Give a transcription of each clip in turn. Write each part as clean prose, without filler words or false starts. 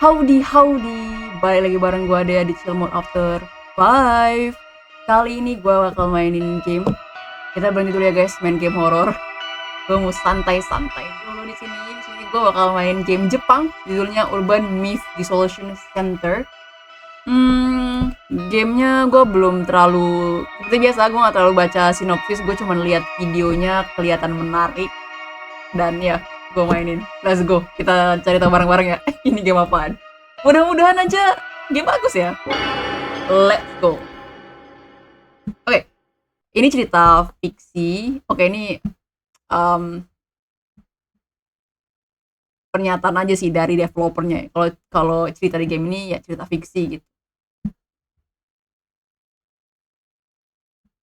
Howdy, balik lagi bareng gue Dea di Chill Mode After 5. Kali ini gue bakal mainin game. Kita berhenti dulu ya guys, main game horror. Gue mau santai-santai dulu di sini. Gue bakal main game Jepang, judulnya Urban Myth Dissolution Center. Gamenya gue belum terlalu, seperti biasa gue gak terlalu baca sinopsis. Gue cuma lihat videonya, kelihatan menarik. Dan ya, gue mainin. Let's go, kita cari tahu bareng-bareng ya. Ini game apaan? Mudah-mudahan aja game bagus ya. Let's go. Oke, ini cerita fiksi. Oke, ini pernyataan aja sih dari developernya. Kalau cerita di game ini ya cerita fiksi gitu.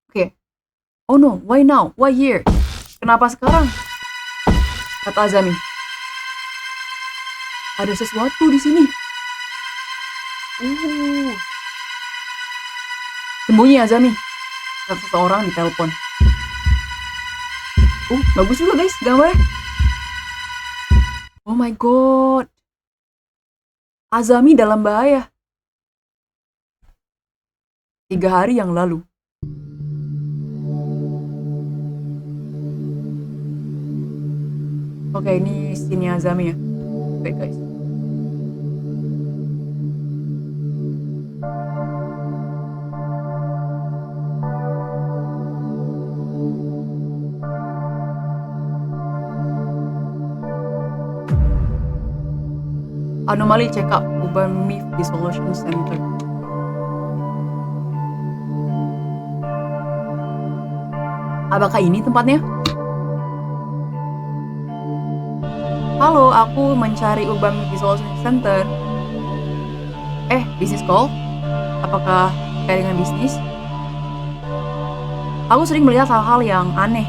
Oke. Oh no, why now? Why here? Kenapa sekarang? Kata Azami. Ada sesuatu di sini. Sembunyi Azami. Kata seseorang di telepon. Bagus juga guys gambarnya. Oh my god. Azami dalam bahaya. 3 hari yang lalu. Oke, ini scene Azami ya. Oke guys. Anomaly check up Urban Myth Dissolution Center. Apakah ini tempatnya? Halo, aku mencari Urban Myth Dissolution Center. Business call? Apakah kayak dengan bisnis? Aku sering melihat hal-hal yang aneh.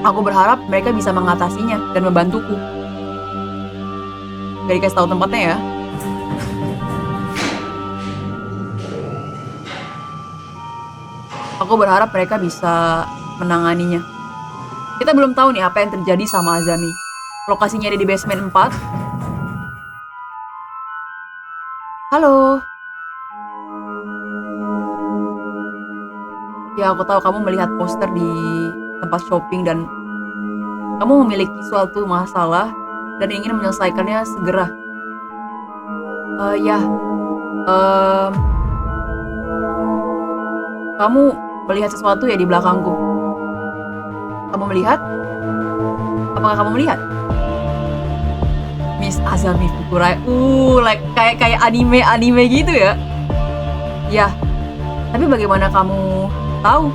Aku berharap mereka bisa mengatasinya dan membantuku. Gak dikasih tahu tempatnya ya. Aku berharap mereka bisa menanganinya. Kita belum tahu nih apa yang terjadi sama Azami. Lokasinya ada di basement 4. Halo. Ya, aku tahu kamu melihat poster di tempat shopping dan kamu memiliki suatu masalah dan ingin menyelesaikannya segera. Kamu melihat sesuatu ya di belakangku. Kamu melihat? Apakah kamu melihat? Miss Azami Fukurai. Kayak anime gitu ya. Ya. Tapi bagaimana kamu tahu?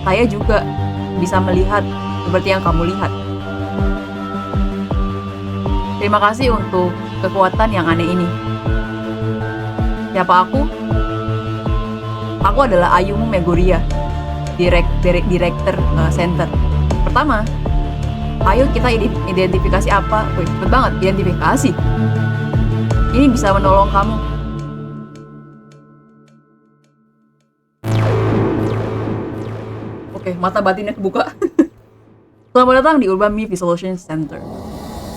Saya juga bisa melihat seperti yang kamu lihat. Terima kasih untuk kekuatan yang aneh ini. Siapa aku? Aku adalah Ayumu Megoria, Director Center. Pertama, ayo kita identifikasi apa? Cepet banget, identifikasi. Ini bisa menolong kamu. Oke, mata batinnya kebuka. Selamat datang di Urban Myth Dissolution Center,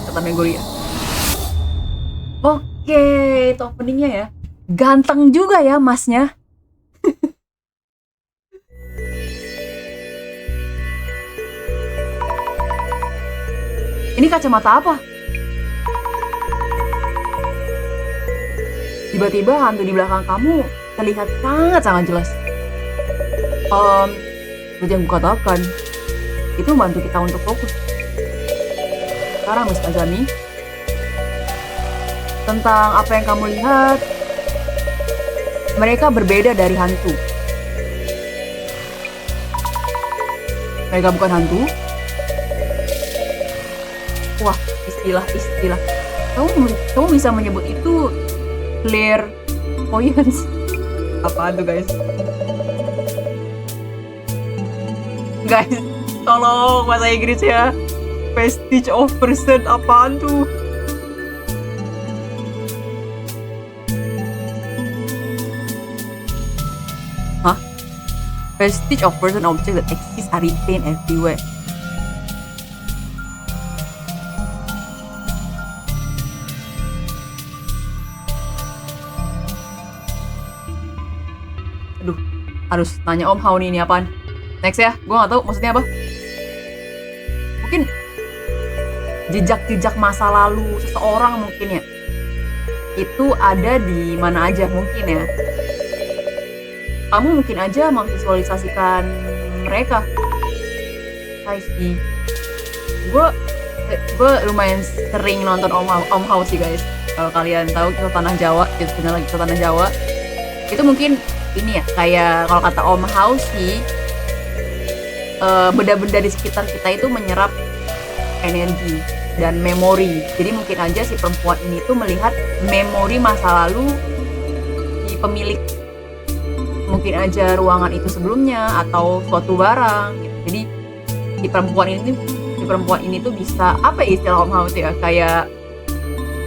kata Megoria. Oke, itu openingnya ya. Ganteng juga ya masnya. Ini kacamata apa? Tiba-tiba hantu di belakang kamu terlihat sangat-sangat jelas. Seperti yang gue katakan, itu membantu kita untuk fokus. Sekarang Miss Azami, tentang apa yang kamu lihat, mereka berbeda dari hantu. Mereka bukan hantu. Wah, istilah. Kamu bisa menyebut itu clairvoyance. Apaan tuh guys? Guys, tolong bahasa Inggris ya. Vestige of person, apaan tuh? Hah? Vestige of person object that exists are retained everywhere. harus tanya Om Hao nih, ini apaan. Next ya, gue gak tahu maksudnya apa. Mungkin jejak-jejak masa lalu seseorang mungkin ya. Itu ada di mana aja mungkin ya. Kamu mungkin aja memvisualisasikan mereka. I see. Gue lumayan sering nonton Om Hao sih guys. Kalau kalian tahu Kisah Tanah Jawa, channel lagi Kisah Tanah Jawa. Itu mungkin ini ya, kayak kalau kata Om Hao sih, benda-benda di sekitar kita itu menyerap energi dan memori. Jadi mungkin aja si perempuan ini tuh melihat memori masa lalu si pemilik. Mungkin aja ruangan itu sebelumnya atau suatu barang gitu. Jadi si perempuan ini tuh bisa, apa ya istilah Om Hao tuh ya, kayak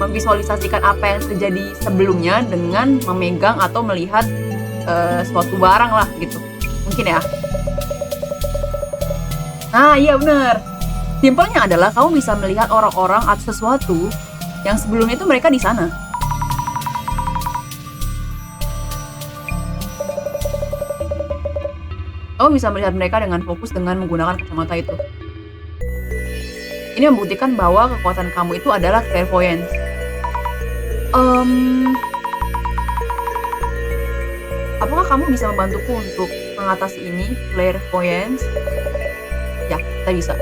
memvisualisasikan apa yang terjadi sebelumnya dengan memegang atau melihat suatu barang lah gitu. Mungkin ya. Nah iya bener. Simpelnya adalah kamu bisa melihat orang-orang atau sesuatu yang sebelumnya itu mereka di sana. Kamu bisa melihat mereka dengan fokus dengan menggunakan kacamata itu. Ini membuktikan bahwa kekuatan kamu itu adalah clairvoyance. Apakah kamu bisa membantuku untuk mengatasi ini, clairvoyance? Ya, kita bisa.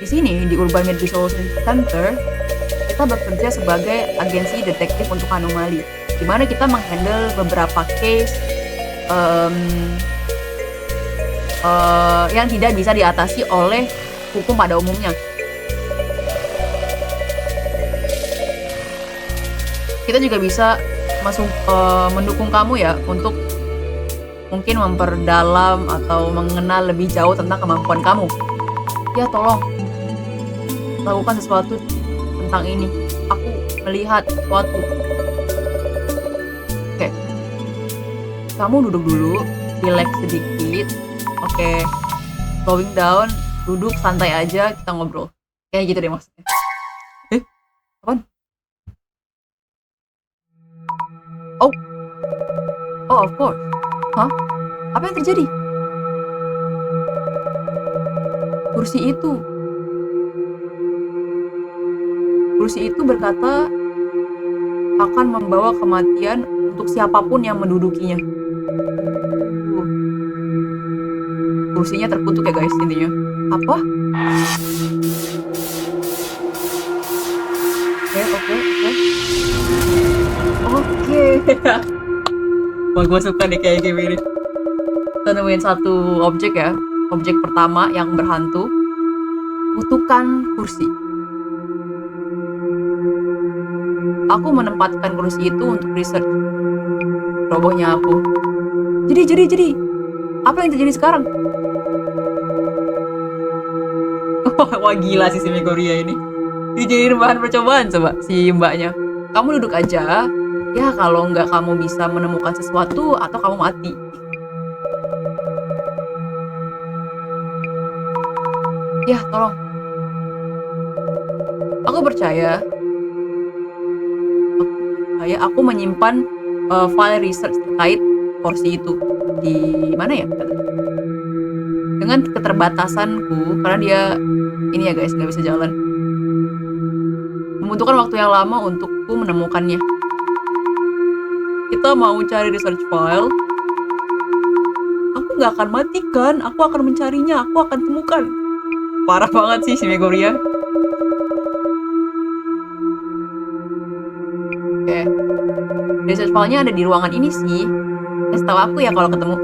Di sini, di Urban Med Resolution Center, kita bekerja sebagai agensi detektif untuk anomali, di mana kita menghandle beberapa case yang tidak bisa diatasi oleh hukum pada umumnya. Kita juga bisa mendukung kamu ya untuk mungkin memperdalam atau mengenal lebih jauh tentang kemampuan kamu. Ya tolong lakukan sesuatu tentang ini. Aku melihat sesuatu. Oke. Kamu duduk dulu, relax sedikit. Oke. Slowing down, duduk santai aja, kita ngobrol. Kayak gitu deh maksudnya. Apaan? Oh, of course. Hah? Apa yang terjadi? Kursi itu berkata akan membawa kematian untuk siapapun yang mendudukinya. Kursinya terkutuk ya guys, intinya. Apa? Oke. Wah, gue suka deh kayak gini. Kita nemuin satu objek ya. Objek pertama yang berhantu. Kutukan kursi. Aku menempatkan kursi itu untuk research. Robohnya aku. Jadi. Apa yang terjadi sekarang? Wah gila sih si Megoria ini. Dijadiin bahan percobaan coba si mbaknya. Kamu duduk aja. Ya kalau nggak kamu bisa menemukan sesuatu atau kamu mati. Ya tolong. Aku percaya aku menyimpan file research terkait kursi itu di mana ya? Dengan keterbatasanku, karena dia ini ya guys nggak bisa jalan, membutuhkan waktu yang lama untukku menemukannya. Kita mau cari research file. Aku nggak akan matikan, aku akan mencarinya, aku akan temukan. Parah banget sih si Megoria. Oke. Research file-nya ada di ruangan ini sih. Kasih tahu aku ya kalau ketemu.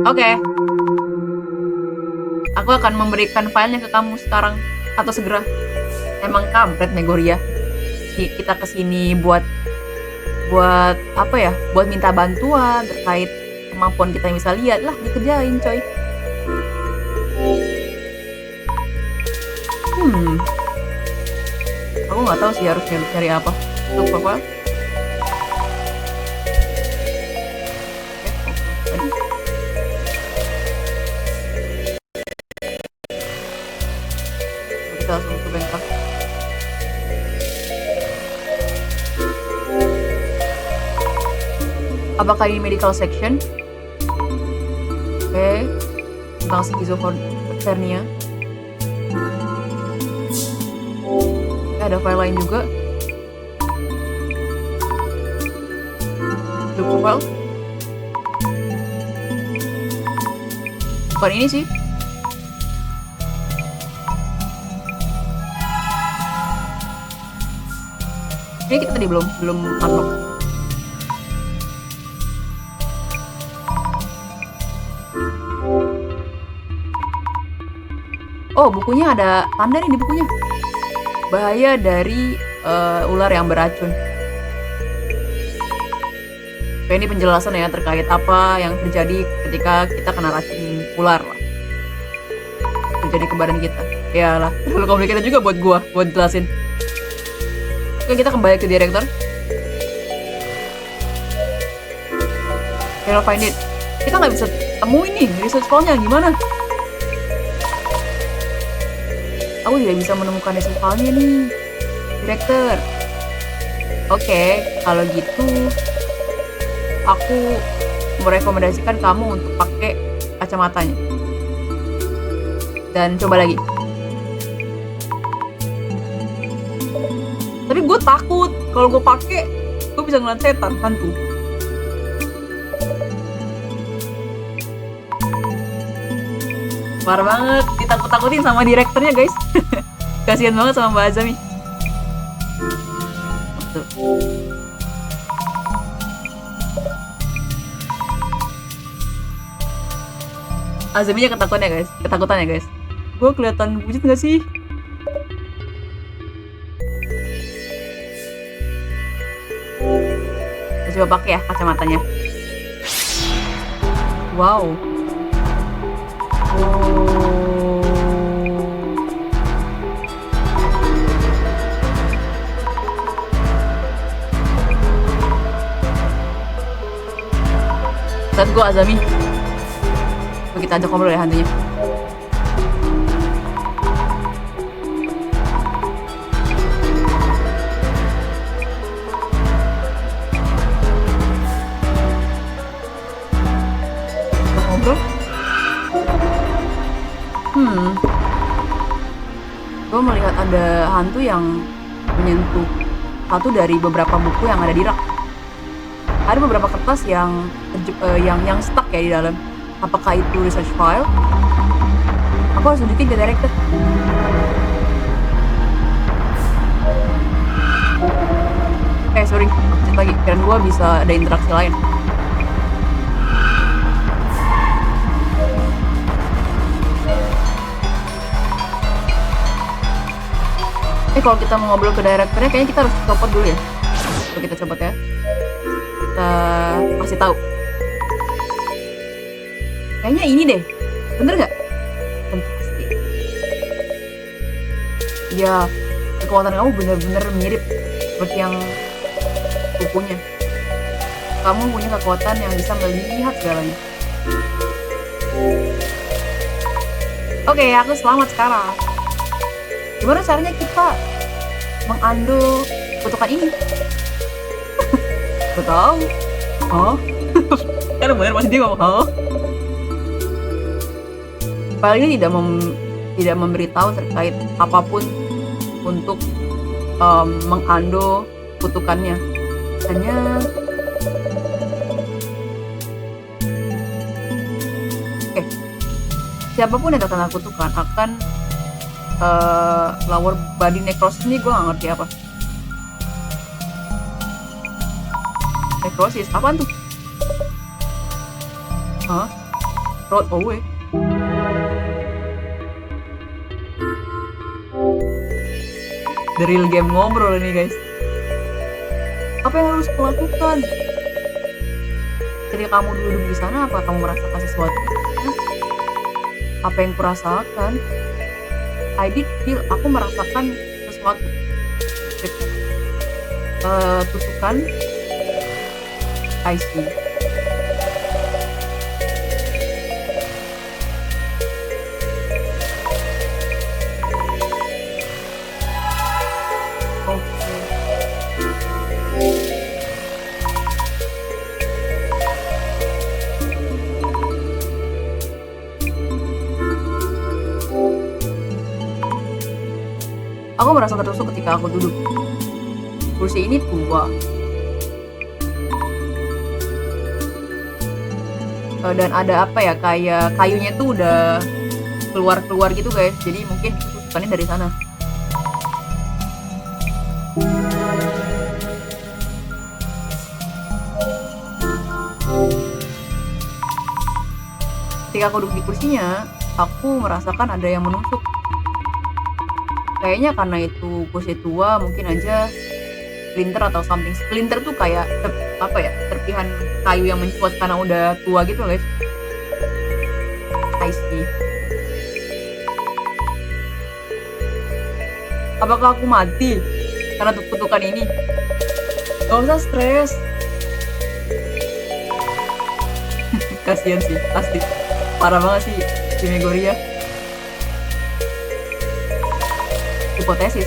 Oke. Aku akan memberikan filenya ke kamu sekarang atau segera. Emang kampret Megoria. Kita kesini buat apa ya? Buat minta bantuan terkait kemampuan kita yang bisa lihat lah, dikerjain coy. Aku nggak tahu sih harus cari apa. Untuk apa? Kita langsung ke bengkel. Apakah ini medical section? Oke, tentang schizophrenia. Ada file lain juga. File. Bukan ini sih. Ini kita tadi belum unlock. Oh, bukunya ada tanda nih di bukunya. Bahaya dari ular yang beracun. Oke, ini penjelasan ya terkait apa yang terjadi ketika kita kena racun ular lah. Terjadi ke badan kita. Ya lah, terlalu complicated juga buat gua buat jelasin. Oke, kita kembali ke director. Can I find it? Kita nggak bisa temuin nih research file-nya gimana? Aku tidak bisa menemukan research file-nya nih, director. Oke, kalau gitu aku merekomendasikan kamu untuk pakai kacamatanya. Dan coba lagi. Tapi gue takut kalau gue pakai, gue bisa ngeliat setan, hantu. Parah banget, ditakut-takutin sama direkturnya guys. Kasian banget sama Mbak Azami. Tuh. Azaminya ketakutan ya guys. Gue kelihatan bucin gak sih? Kita coba pakai ya kacamatanya. Wow. Let's go Azami. Kita ajak ngobrol ya hantunya. Ngobrol. Gue melihat ada hantu yang menyentuh satu dari beberapa buku yang ada di rak. Ada beberapa kertas yang stuck ya di dalam. Apakah itu research file? Aku harus tunjukin ke director. Sorry, lanjut lagi. Kirain gue bisa ada interaksi lain. Kalau kita mau ngobrol ke directornya, kayaknya kita harus copot dulu ya. Coba kita copot ya. Kita kasih tahu. Kayaknya ini deh, bener nggak? Tentu pasti. Ya, kekuatan kamu bener-bener mirip seperti yang bukunya. Kamu punya kekuatan yang bisa melihat segalanya. Oke, aku selamat sekarang. Gimana caranya kita mengundo kutukan ini? Gak tahu. Hah? Karena bener pasti dia ngomong, hah? Paling tidak memberitahu terkait apapun untuk mengundo kutukannya. Hanya siapapun yang terkena kutukan akan lower body necrosis. Ini gue gak ngerti apa. Necrosis, apaan tuh? Hah? Throat away. The real game ngobrol ini guys. Apa yang harus kulakukan? Ketika kamu duduk di sana, apa kamu merasakan sesuatu? Apa yang kurasakan? I did feel, aku merasakan sesuatu. Tusukan. I see. merasa tertusuk ketika aku duduk. Kursi ini tua. Dan ada apa ya, kayak kayunya tuh udah keluar gitu guys. Jadi mungkin tusukannya dari sana. Ketika aku duduk di kursinya, aku merasakan ada yang menusuk. Kayaknya karena itu kursi tua, mungkin aja splinter atau something. Splinter tuh kayak serpihan kayu yang mencuat karena udah tua gitu guys. I see. Apakah aku mati karena kutukan ini? Gak usah stres. Kasian sih, pasti parah banget sih si Megoria. Hipotesis.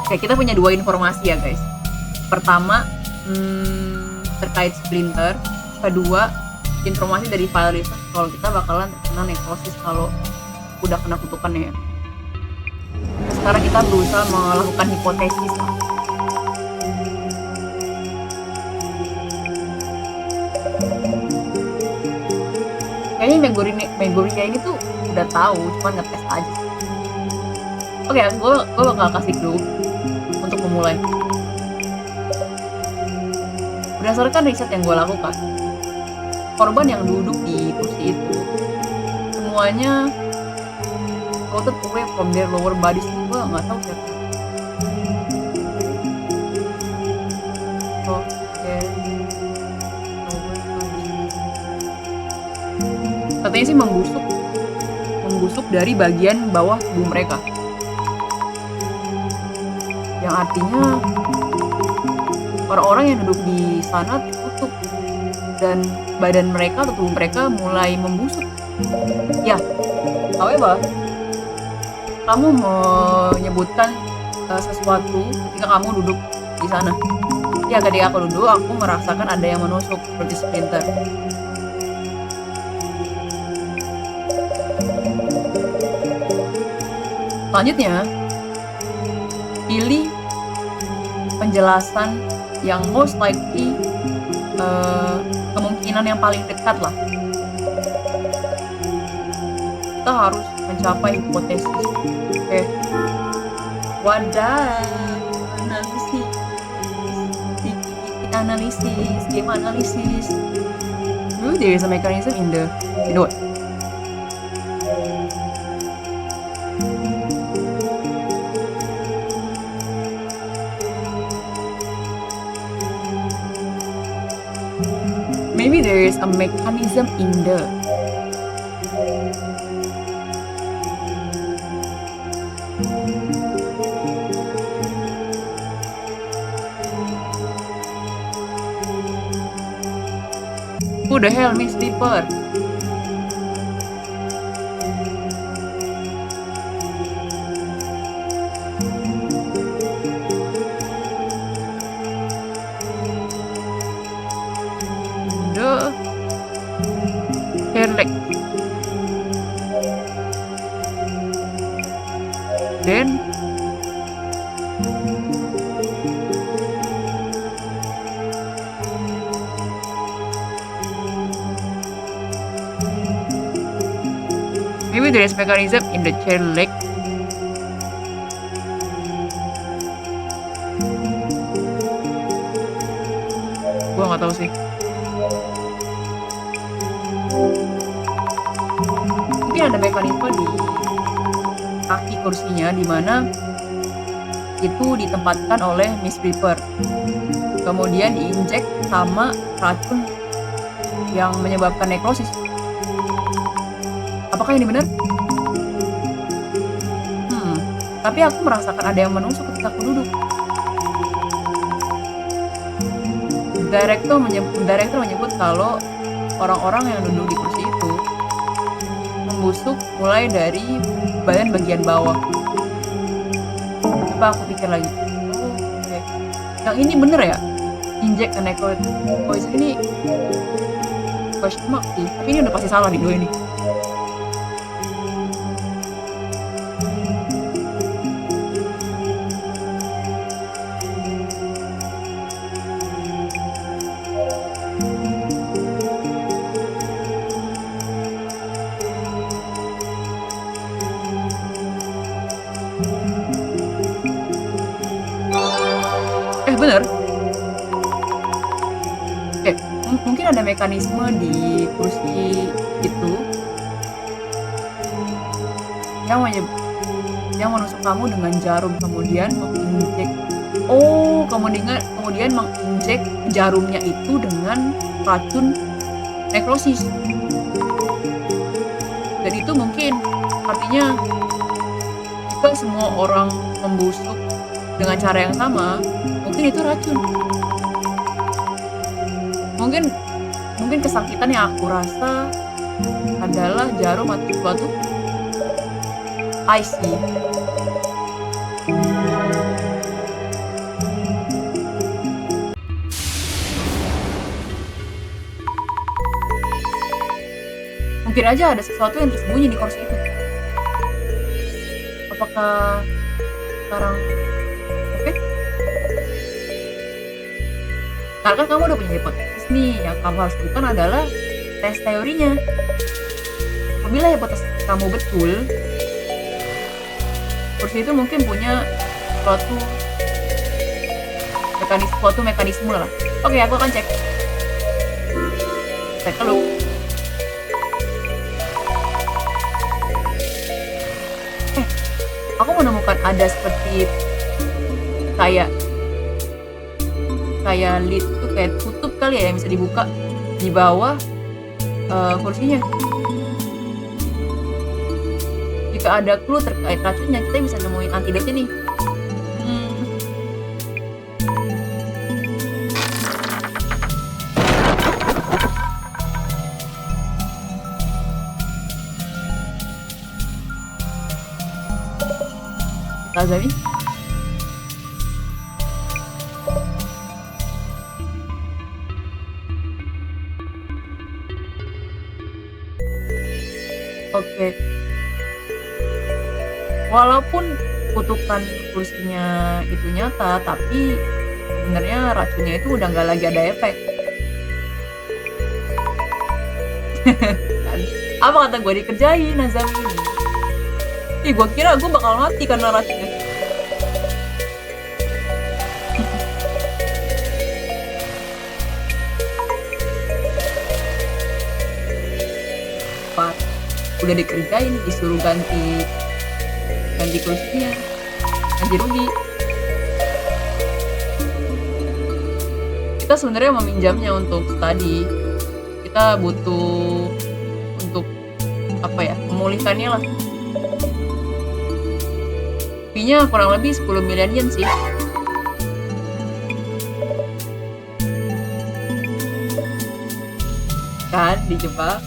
Oke, kita punya 2 informasi ya guys. Pertama, terkait splinter. Kedua, informasi dari file research kalau kita bakalan terkena necrosis kalau udah kena kutukannya ya. Sekarang kita berusaha melakukan hipotesis. Kayaknya Megoria ini tuh udah tahu, cuma ngetes aja. Oke, gue bakal kasih clue untuk memulai. Berdasarkan riset yang gue lakukan, korban yang duduk di kursi itu semuanya floated away from their lower bodies. Gue nggak tahu siapa. Katanya sih membusuk dari bagian bawah tubuh mereka, yang artinya orang-orang yang duduk di sana tertutup dan badan mereka atau tubuh mereka mulai membusuk. Ya, however, kamu menyebutkan sesuatu ketika kamu duduk di sana. Ya, ketika aku duduk, aku merasakan ada yang menusuk seperti splinter. Selanjutnya, pilih penjelasan yang most likely, kemungkinan yang paling dekat lah. Kita harus mencapai hipotesis. Oke. Wadah, game analisis. There is a mechanism in the what? Maybe there is a mechanism in the. Who the hell, Miss Reaper? Herlek. Then maybe there is mechanism in the chair leg. Gua nggak tahu sih. Mungkin ada mekanisme di kaki kursinya di mana itu ditempatkan oleh Miss Reaper, kemudian diinjek sama racun yang menyebabkan nekrosis. Apakah ini benar? Tapi aku merasakan ada yang menusuk ketika aku duduk. Direktur menyebut kalau orang-orang yang duduk di kursi itu membusuk mulai dari bagian bawah. Coba aku pikir lagi. Oh, oke. Yang ini bener ya? Inject and necroid poison ini question mark sih. Tapi ini udah pasti salah di dua ini. Bener. Oke, mungkin ada mekanisme di kursi itu yang menusuk kamu dengan jarum, kemudian menginjek. Oh, kemudian menginjek jarumnya itu dengan racun nekrosis. Dan itu mungkin artinya jika semua orang membusuk dengan cara yang sama, mungkin itu racun. Mungkin kesakitan yang aku rasa adalah jarum atau sesuatu. I see. Mungkin aja ada sesuatu yang tersembunyi di kursi itu. Apakah sekarang oke? Karena kan kamu udah punya hipotesis nih, yang kamu harus lakukan adalah tes teorinya. Apabila hipotesis kamu betul, kursi itu mungkin punya suatu mekanisme lah. Oke, aku akan cek. Cek dulu. Aku menemukan ada seperti kayak lid tuh, kayak tutup kali ya yang bisa dibuka di bawah kursinya. Jika ada clue terkait racunnya, kita bisa nemuin antidotnya nih. Azami. Oke. Walaupun kutukan kursinya itu nyata, tapi sebenarnya racunnya itu udah nggak lagi ada efek. Apa kata gue dikerjain Azami ini? Ih, gue kira gue bakal mati karena racunnya. Udah dikerjain, disuruh ganti kursinya, ganti rugi. Kita sebenarnya meminjamnya untuk study. Kita butuh untuk memulihkannya lah. Fee-nya kurang lebih 10 million yen sih. Kan dijebak.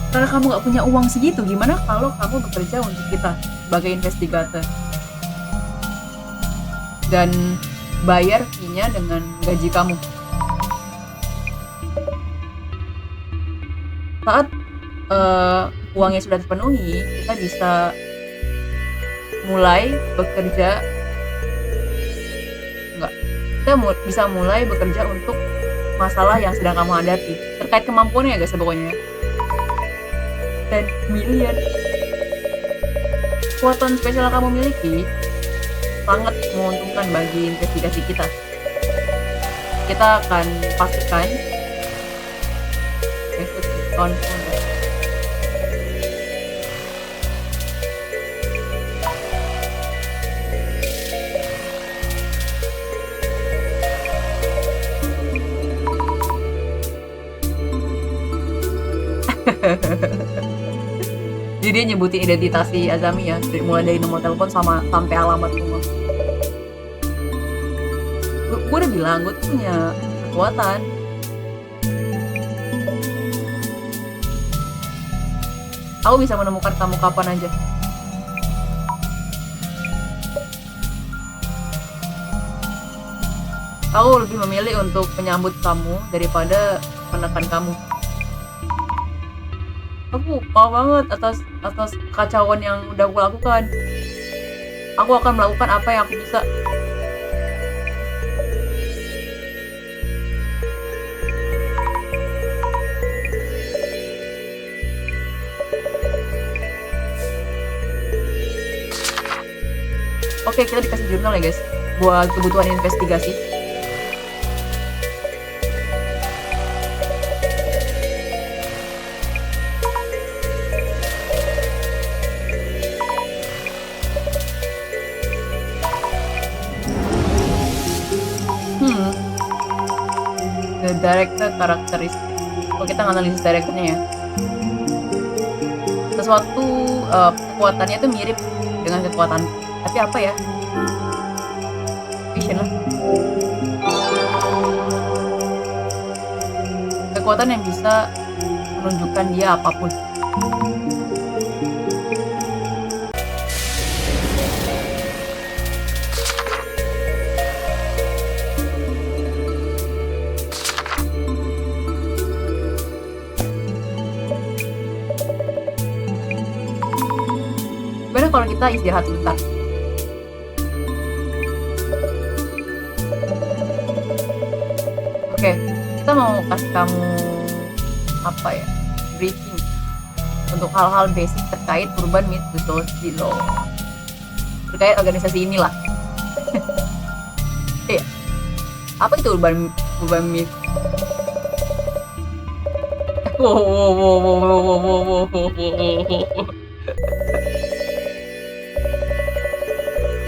Karena kamu gak punya uang segitu, gimana kalau kamu bekerja untuk kita sebagai investigator dan bayar fee-nya dengan gaji kamu? Saat uangnya sudah terpenuhi, kita bisa mulai bekerja bisa mulai bekerja untuk masalah yang sedang kamu hadapi terkait kemampuannya ya guys, pokoknya 10 million. Kekuatan spesial yang kamu miliki sangat menguntungkan bagi investigasi kita. Kita akan pastikan Jadi dia nyebutin identitas si Azami ya, mulai dari nomor telepon sama sampai alamat rumah. Gue udah bilang gue tuh punya kekuatan. Aku bisa menemukan kamu kapan aja. Aku lebih memilih untuk menyambut kamu daripada menekan kamu. Aku maaf banget atas kekacauan yang udah aku lakukan. Aku akan melakukan apa yang aku bisa. Oke, kita dikasih jurnal ya guys, buat kebutuhan investigasi. The director karakteristik. Oh, kita nganalisis directornya ya. Sesuatu kekuatannya tuh mirip dengan kekuatan, tapi apa ya? Vision lah. Kekuatan yang bisa menunjukkan dia apapun. Gimana kalau kita istirahat sebentar? Oke, kita mau kasih kamu apa ya, briefing untuk hal-hal basic terkait Urban Myth Society Law, terkait organisasi inilah. Iya, apa itu Urban Myth?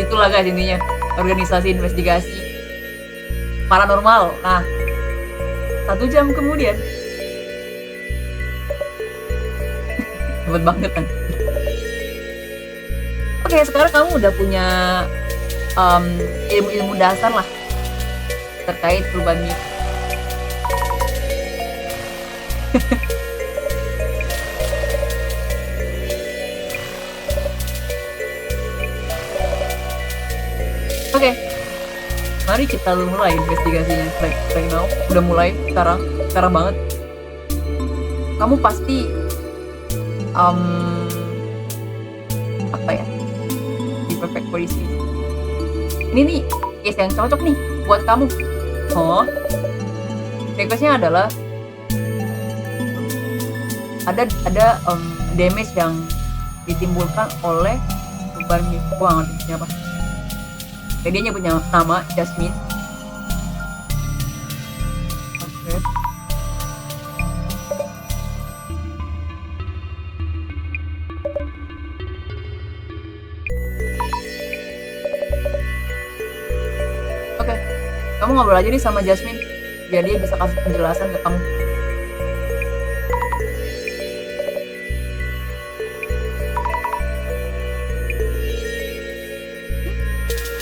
Itulah guys intinya, organisasi investigasi paranormal. Nah, 1 jam kemudian hebat banget kan. Oke, sekarang kamu udah punya ilmu-ilmu dasar lah terkait Urban Myth. Oke, mari kita mulai investigasinya. Right now, udah mulai sekarang banget. Kamu pasti apa ya, di perfect for this case. Ini nih case yang cocok nih buat kamu. Oh, requestnya adalah ada damage yang ditimbulkan oleh Urban Myth. Gua ngerti siapa. Jadi dia punya nama Jasmine. Oke. Oke. Kamu ngobrol aja nih sama Jasmine biar dia bisa kasih penjelasan ke kamu.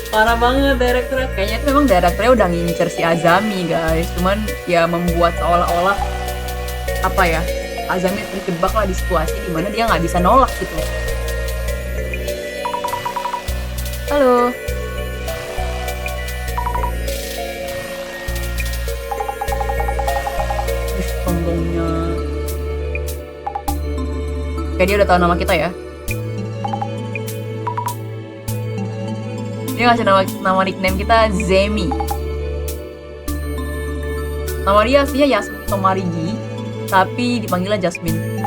Parah banget direkturnya. Kayaknya itu memang direkturnya udah ngincer si Azami guys. Cuman ya membuat seolah-olah apa ya, Azami terjebak lah di situasi dimana dia nggak bisa nolak gitu. Halo. Sombongnya. Kayak dia udah tahu nama kita ya. Dia ngasih nama nickname kita Zemi. Nama dia aslinya Yasmin Somarigi, tapi dipanggilnya Jasmine.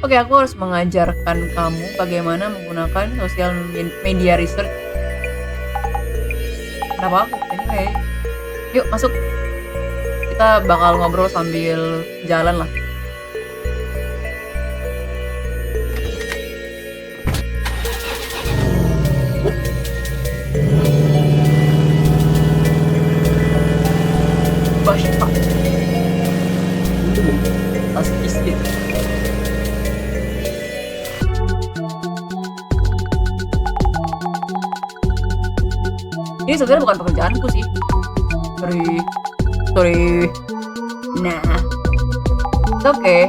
Oke, aku harus mengajarkan kamu bagaimana menggunakan sosial media research. Kenapa aku? Anyway, yuk masuk. kita bakal ngobrol sambil jalan lah. Bashta. Askis gitu. Ini sebenarnya bukan pekerjaanku sih. Sorry. Nah, oke.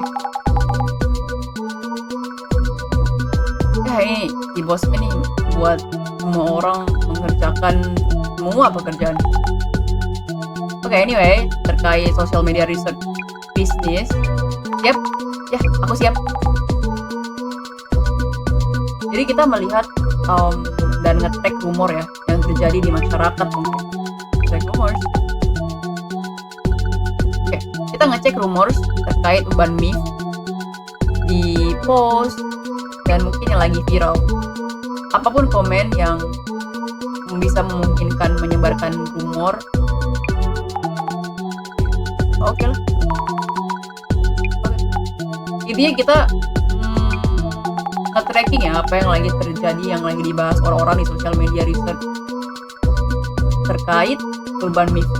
Ya ini si bosnya nih buat semua orang mengerjakan semua pekerjaan. Oke, anyway, terkait social media research bisnis, siap? Ya, aku siap. Jadi kita melihat dan nge-track rumor ya yang terjadi di masyarakat mungkin. Track rumors. Oke, kita ngecek rumors terkait urban myth di post dan mungkin yang lagi viral. Apapun komen yang bisa memungkinkan menyebarkan rumor. Oke lah. Intinya kita nge-tracking ya apa yang lagi terjadi, yang lagi dibahas orang-orang di social media research terkait urban myth.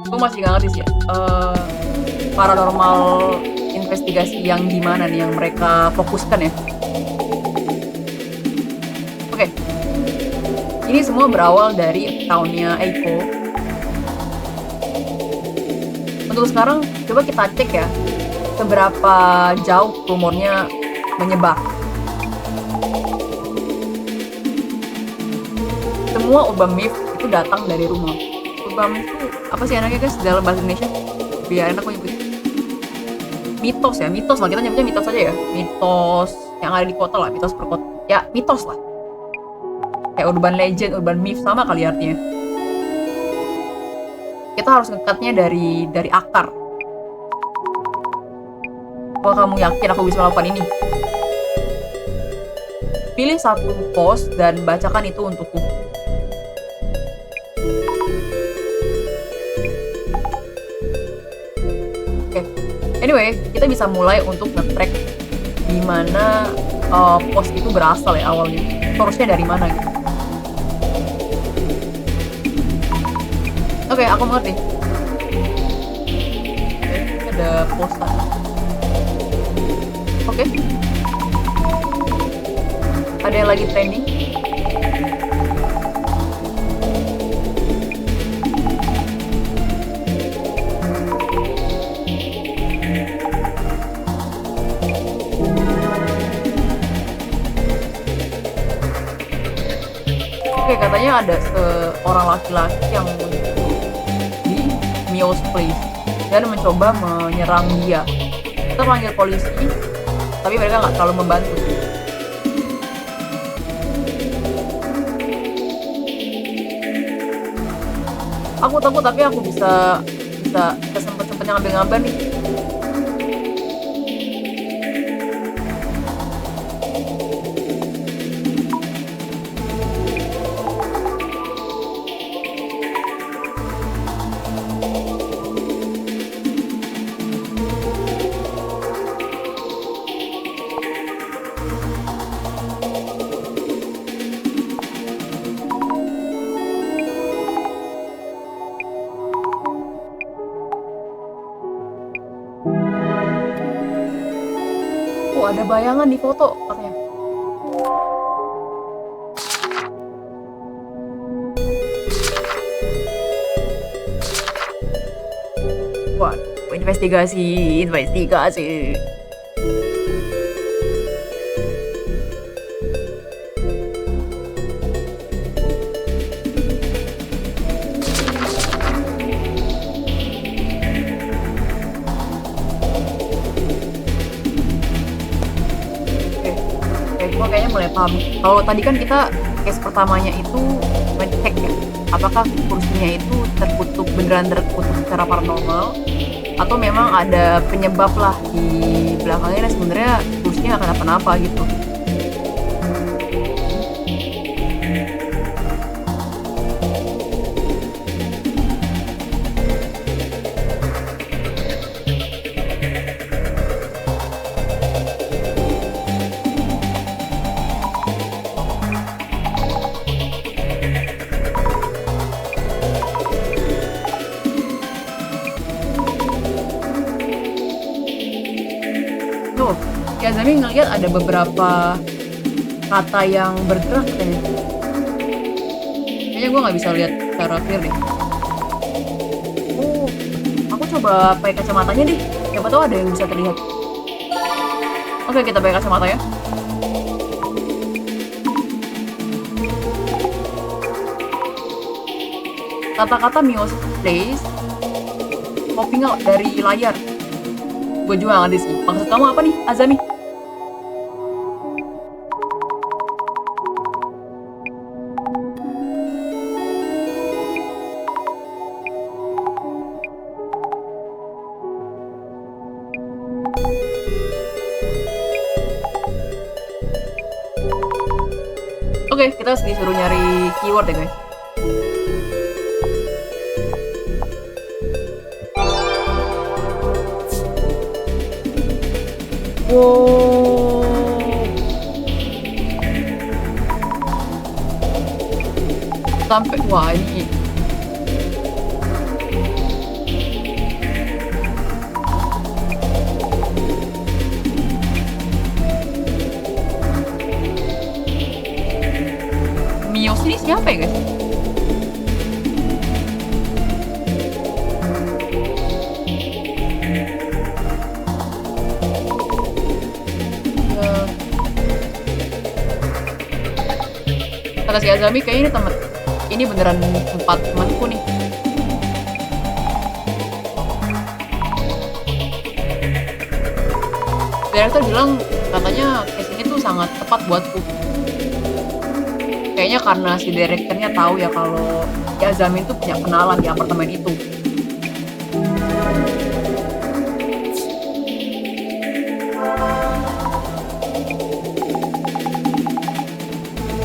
Gue masih gak ngerti sih ya, paranormal investigasi yang gimana nih yang mereka fokuskan ya. Oke. Ini semua berawal dari account-nya Eiko. Untuk sekarang coba kita cek ya seberapa jauh rumornya menyebar. Semua urban myth itu datang dari rumor. Urban myth itu apa sih anaknya guys dalam bahasa Indonesia? Biar enak aku nyebut. Mitos ya, mitos lah, kita nyebutnya mitos aja ya. Mitos yang ada di kota lah, mitos per kota. Ya, mitos lah. Kayak urban legend, urban myth sama kali artinya. Kita harus ngekatnya dari akar. Kalau kamu yakin aku bisa melakukan ini, pilih satu post dan bacakan itu untukku. Oke. Anyway, kita bisa mulai untuk nge-track di mana post itu berasal ya awalnya. Source-nya dari mana gitu. Oke, aku mengerti. Oke, ada postan. Oke. Ada yang lagi trending. Oke, katanya ada seorang laki-laki yang di Mio's Place dan mencoba menyerang dia. Kita panggil polisi, tapi mereka nggak terlalu membantu. Aku takut, tapi aku bisa sempet-sempetnya ngambil-ngambil nih. Oh, ada bayangan di foto katanya. Wah, investigasi. Gue kayaknya mulai paham. Kalau tadi kan kita case pertamanya itu ngecek ya, apakah kursinya itu beneran terkutuk secara paranormal atau memang ada penyebab lah di belakangnya dan sebenarnya kursinya nggak kenapa-napa gitu. Oh, ya Zami ngeliat ada beberapa kata yang bergerak katanya. Kayaknya gue nggak bisa lihat secara clear deh. Oh, aku coba pakai kacamatanya deh. Siapa tahu ada yang bisa terlihat. Oke, kita pakai kacamata ya. Kata-kata Mio's place popping out dari layar. Gue juga nggak ngerti sih. Maksud kamu apa nih, Azami? Oke, kita disuruh nyari keyword ya guys. Wow. Sampai wah ini Mios ini siapa ya guys? Kata si Azami kayaknya ini beneran tempat temanku nih. Director bilang katanya case ini tuh sangat tepat buatku. Kayaknya karena si direkturnya tahu ya kalau si Azami tuh punya kenalan di apartemen itu.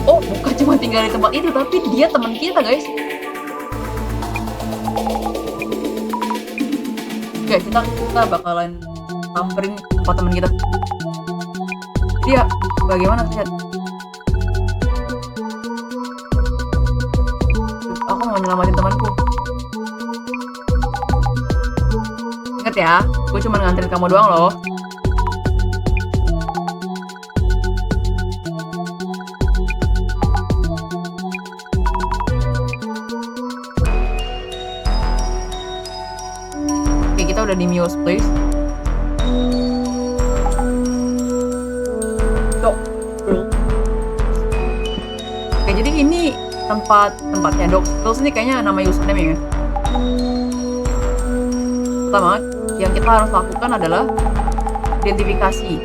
Oh, bukan cuma tinggal di tempat itu, tapi dia teman kita, guys. Oke, kita bakalan samperin tempat teman kita. Dia bagaimana terlihat? Aku mau nyelamatin temanku. Ingat ya, gue cuma nganterin kamu doang loh. Kita udah di Mio's place. Oke, jadi ini tempatnya Dogs ini kayaknya nama username ya. Pertama, yang kita harus lakukan adalah identifikasi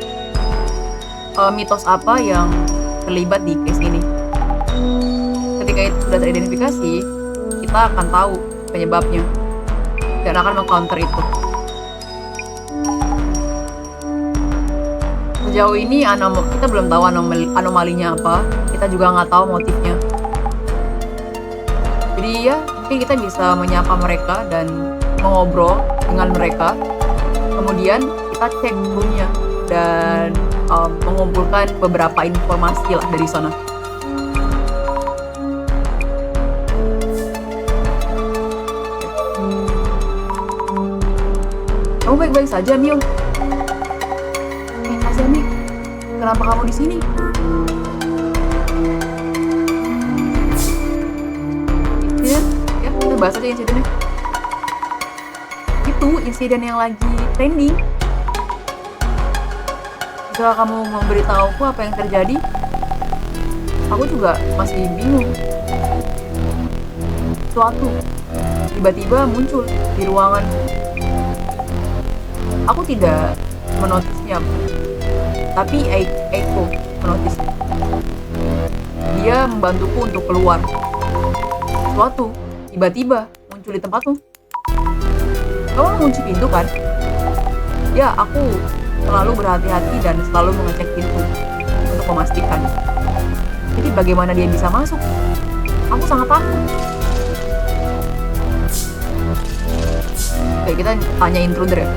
mitos apa yang terlibat di case ini. Ketika itu sudah teridentifikasi, kita akan tahu penyebabnya dan akan meng-counter itu. Sejauh ini kita belum tahu anomalinya apa, kita juga nggak tahu motifnya. Jadi ya mungkin kita bisa menyapa mereka dan mengobrol dengan mereka. Kemudian kita cek roomnya dan mengumpulkan beberapa informasi lah dari sana. Kamu baik-baik saja, Mio. Azami, kenapa kamu di sini? Insiden? Ya, kita bahas aja insidennya. Itu insiden yang lagi trending. Bisa kamu memberitahuku apa yang terjadi? Aku juga masih bingung. Suatu tiba-tiba muncul di ruangan. Aku tidak menotisnya, tapi Eiko menotis. Dia membantuku untuk keluar. Suatu tiba-tiba muncul di tempatmu. Kamu mengunci pintu kan? Ya, aku selalu berhati-hati dan selalu mengecek pintu untuk memastikan. Jadi bagaimana dia bisa masuk? Aku sangat takut. Oke, kita tanya intruder ya.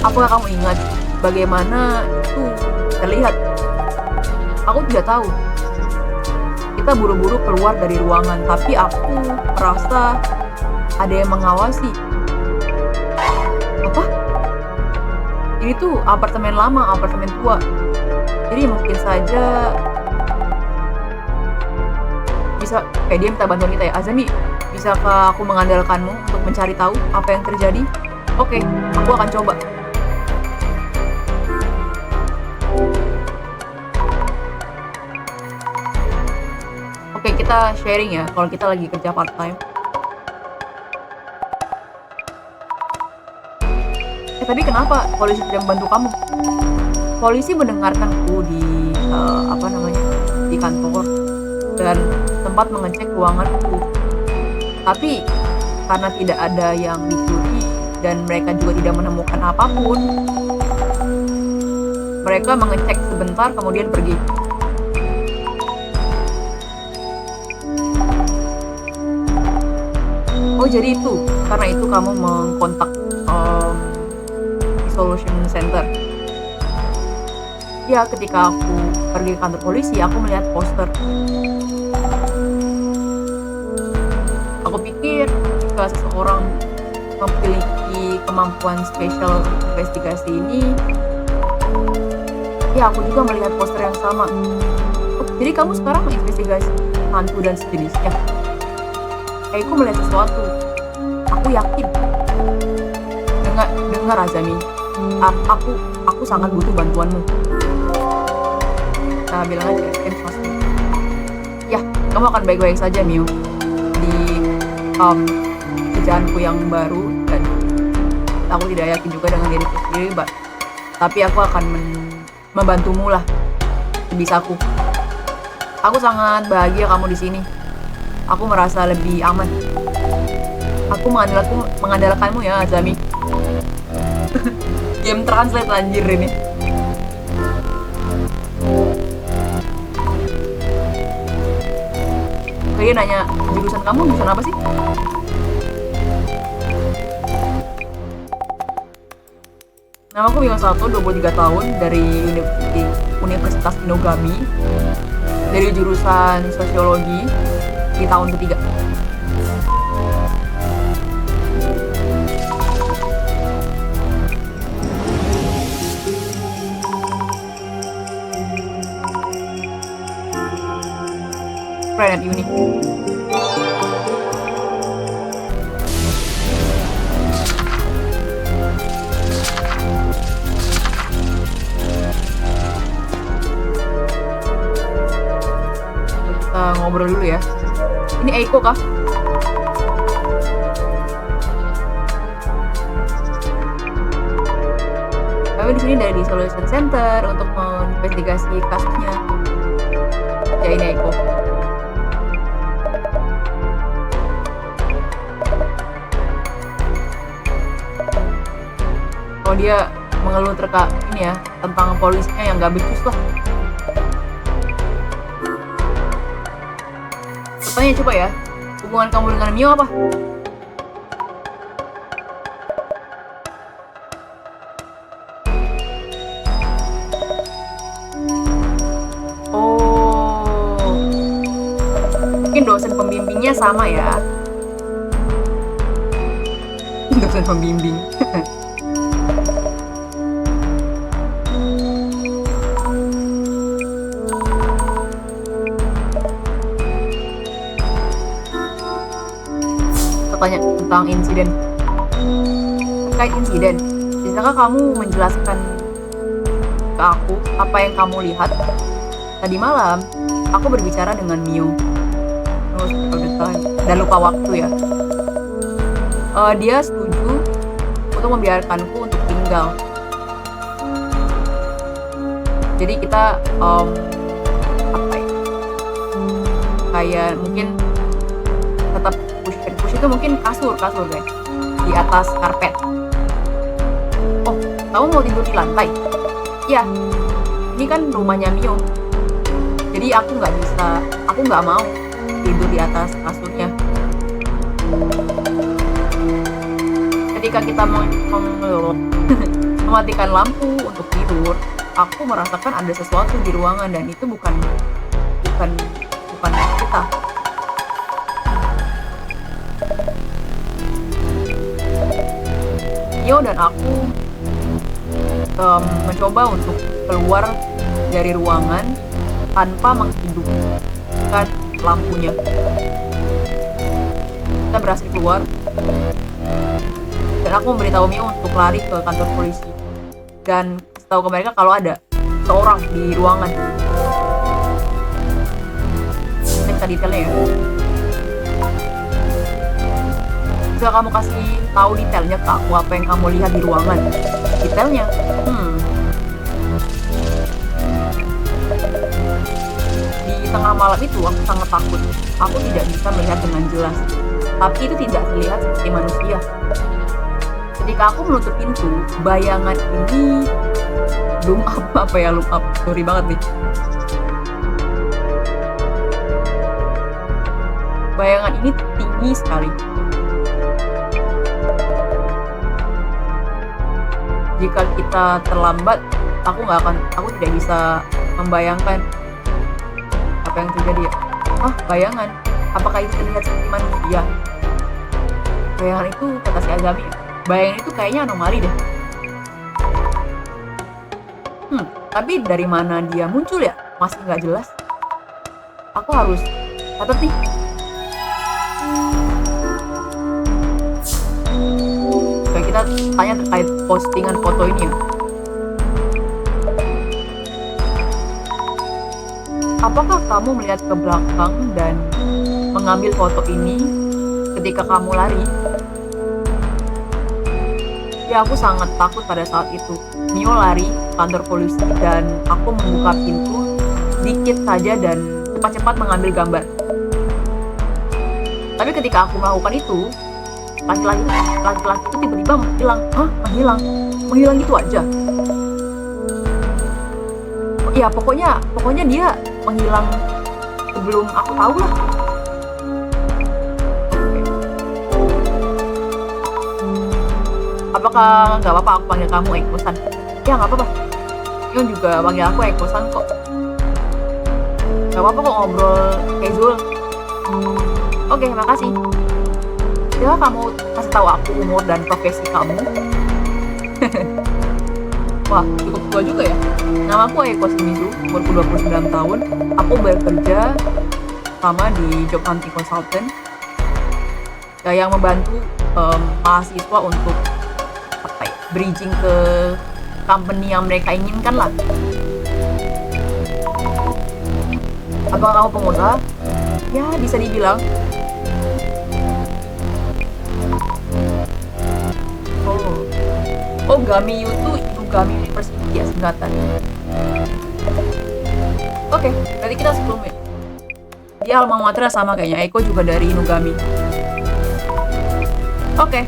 Apakah kamu ingat bagaimana itu terlihat? Aku tidak tahu. Kita buru-buru keluar dari ruangan, tapi aku merasa ada yang mengawasi. Apa? Ini tuh apartemen lama, apartemen tua. Jadi mungkin saja bisa kayak dia minta bantuan kita ya, "Azami, bisakah aku mengandalkanmu untuk mencari tahu apa yang terjadi?" "Oke, aku akan coba." Oke, kita sharing ya kalau kita lagi kerja part-time. Tapi kenapa polisi tidak membantu kamu?" "Polisi mendengarkanku di, apa namanya, di kantor dan sempat mengecek ruanganku. Tapi karena tidak ada yang dicuri dan mereka juga tidak menemukan apapun, mereka mengecek sebentar kemudian pergi." "Oh, jadi itu, karena itu kamu mengkontak, Solution Center?" "Ya, ketika aku pergi ke kantor polisi, aku melihat poster. Aku pikir jika seseorang memiliki kemampuan spesial investigasi ini, ya aku juga melihat poster yang sama." "Oh, jadi kamu sekarang menginvestigasi hantu dan sejenisnya?" "Aku melihat sesuatu. Aku yakin." Dengar Azami, aku sangat butuh bantuanmu." Nah, bilang aja, "Can trust me." "Ya, kamu akan baik-baik saja, Mio. Di, kerjaanku yang baru dan aku tidak yakin juga dengan diriku sendiri, tapi aku akan membantumu lah sebisaku. Aku sangat bahagia kamu di sini. Aku merasa lebih aman. Aku mengandalkanmu ya, Azami." Game translate anjir ini. Dia nanya, "Jurusan kamu jurusan apa sih?" "Namaku Mio Sato, 23 tahun, dari Universitas Inogami, dari jurusan sosiologi di tahun ketiga." Planet Uni. Kita ngobrol dulu ya. Ini Eiko kah? Kami di sini dari Solution Center untuk menginvestigasi kasusnya. Ya, ini Eiko. Oh, dia mengeluh ini ya, tentang polisinya yang gak becus lah. Pertanyaan coba ya, hubungan kamu dengan Mio apa? Oh, mungkin dosen pembimbingnya sama ya. Dosen pembimbing. Tanya tentang insiden. Terkait insiden, bisakah kamu menjelaskan ke aku apa yang kamu lihat? Tadi malam, aku berbicara dengan Mio. Dan lupa waktu ya. Dia setuju untuk membiarkanku untuk tinggal. Jadi kita apa ya? Kayak mungkin tetap push itu mungkin kasur guys, di atas karpet. "Oh, kamu mau tidur di lantai?" "Ya, ini kan rumahnya Mio. Jadi aku nggak mau tidur di atas kasurnya." Ketika kita mematikan lampu untuk tidur, aku merasakan ada sesuatu di ruangan dan itu bukan kita. Mio dan aku mencoba untuk keluar dari ruangan tanpa menghidupkan lampunya. Kita berhasil keluar dan aku memberitahu Mio untuk lari ke kantor polisi dan kasih tahu ke mereka kalau ada seorang di ruangan. Ini kita detailnya ya. Bisa kamu kasih tahu detailnya ke aku apa yang kamu lihat di ruangan? Detailnya? Di tengah malam itu aku sangat takut. Aku tidak bisa melihat dengan jelas. Tapi itu tidak terlihat seperti manusia. Ketika aku menutup pintu, bayangan ini loom up. Sorry banget nih. Bayangan ini tinggi sekali. Jika kita terlambat, aku tidak bisa membayangkan apa yang terjadi. Bayangan. Apakah itu terlihat seperti manusia? Bayangan itu, kata si Azami, bayangan itu kayaknya anomali deh. Tapi dari mana dia muncul ya? Masih nggak jelas. Aku harus catat nih. Oke, kita tanya terkait postingan foto ini ya. Apakah kamu melihat ke belakang dan mengambil foto ini ketika kamu lari? Ya, aku sangat takut pada saat itu. Mio lari ke kantor polisi dan aku membuka pintu sedikit saja dan cepat-cepat mengambil gambar. Tapi ketika aku melakukan itu, laki-laki itu tiba-tiba menghilang. Menghilang gitu aja. Ya, pokoknya dia menghilang sebelum aku tahu lah. Apakah nggak apa-apa aku panggil kamu Eko-san? Ya nggak apa-apa. Yon juga panggil aku Eko-san kok. Nggak apa-apa kok ngobrol casual. Oke, makasih. Coba kamu kasih tahu aku umur dan profesi kamu. Wah, cukup tua juga ya. Nama aku Eko Shimizu, umurku 29 tahun. Aku bekerja sama di job hunting consultant yang membantu mahasiswa untuk bridging ke company yang mereka inginkan lah. Apakah kamu pengusaha? Ya, bisa dibilang. Oh, Gamiyu tuh Inugami University ya, singkatan. Oke, berarti kita sebelumnya. Dia alma mater sama kayaknya. Eko juga dari Inugami. Oke.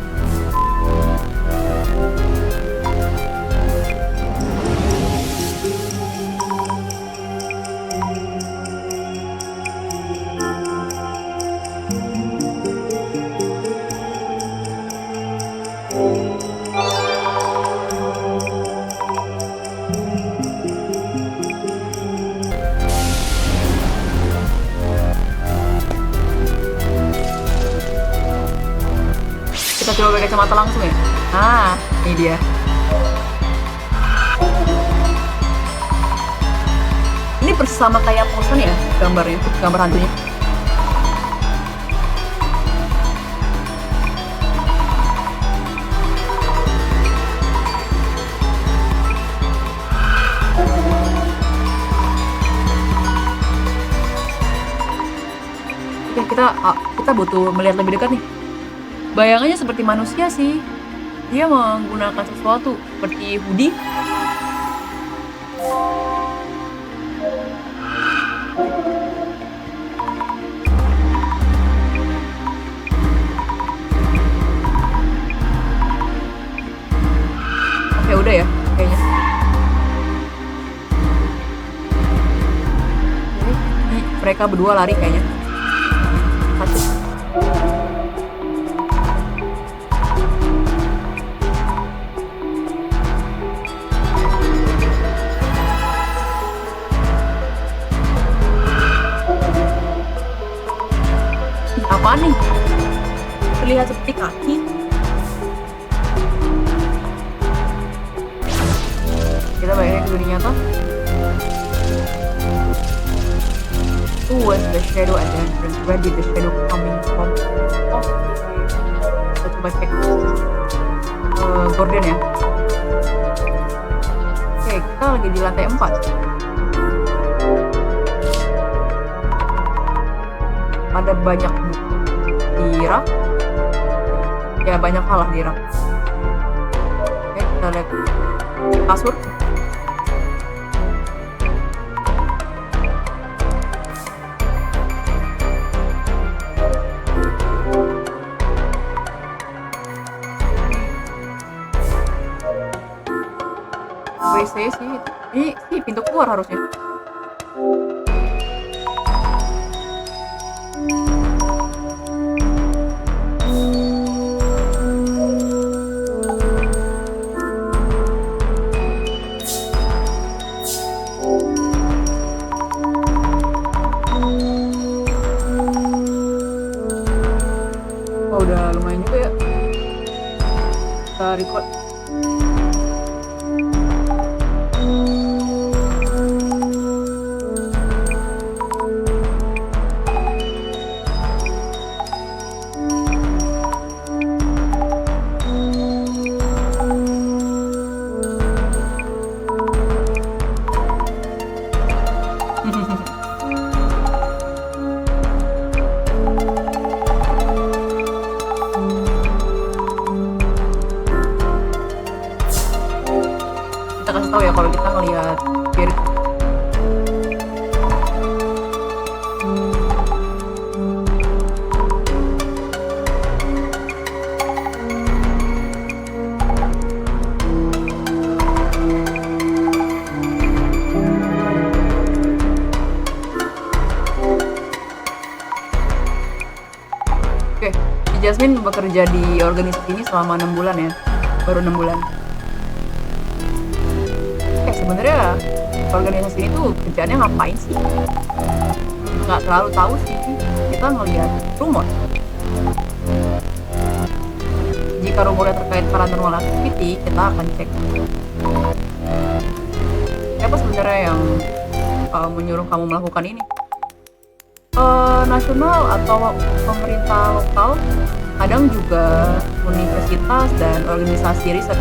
Kita coba pakai kacamata langsung ya. Ini dia. Ini persis sama kayak poster ya gambarnya, gambar hantunya. Oke, kita butuh melihat lebih dekat nih. Bayangannya seperti manusia sih. Dia menggunakan sesuatu seperti hoodie. Oke, udah ya kayaknya. Ini mereka berdua lari kayaknya. Satu. Apaan nih? Terlihat seperti kaki. di dunia nyata. Who was the shadow at the entrance? Where did the shadow coming from? Oh, kita coba cek. Gordon ya. Oke, kita lagi di lantai 4. Ada banyak buku di rak. Ya banyak hal lah di rak. Oke, kita lihat kasur. WC sih. Ini sih pintu keluar harusnya. Oh, udah lumayan juga ya. Kita record. Kita kasih tahu ya kalau kita ngelihat spirit. Oke, si Jasmine bekerja di organisasi ini selama 6 bulan ya, baru 6 bulan. Sebenarnya organisasi ini tuh kerjaannya ngapain sih? Nggak terlalu tahu sih. Kita ngelihat rumor. Jika rumornya terkait paranormal activity, kita akan cek. Siapa sebenarnya yang menyuruh kamu melakukan ini? Nasional atau pemerintah lokal, kadang juga universitas dan organisasi riset.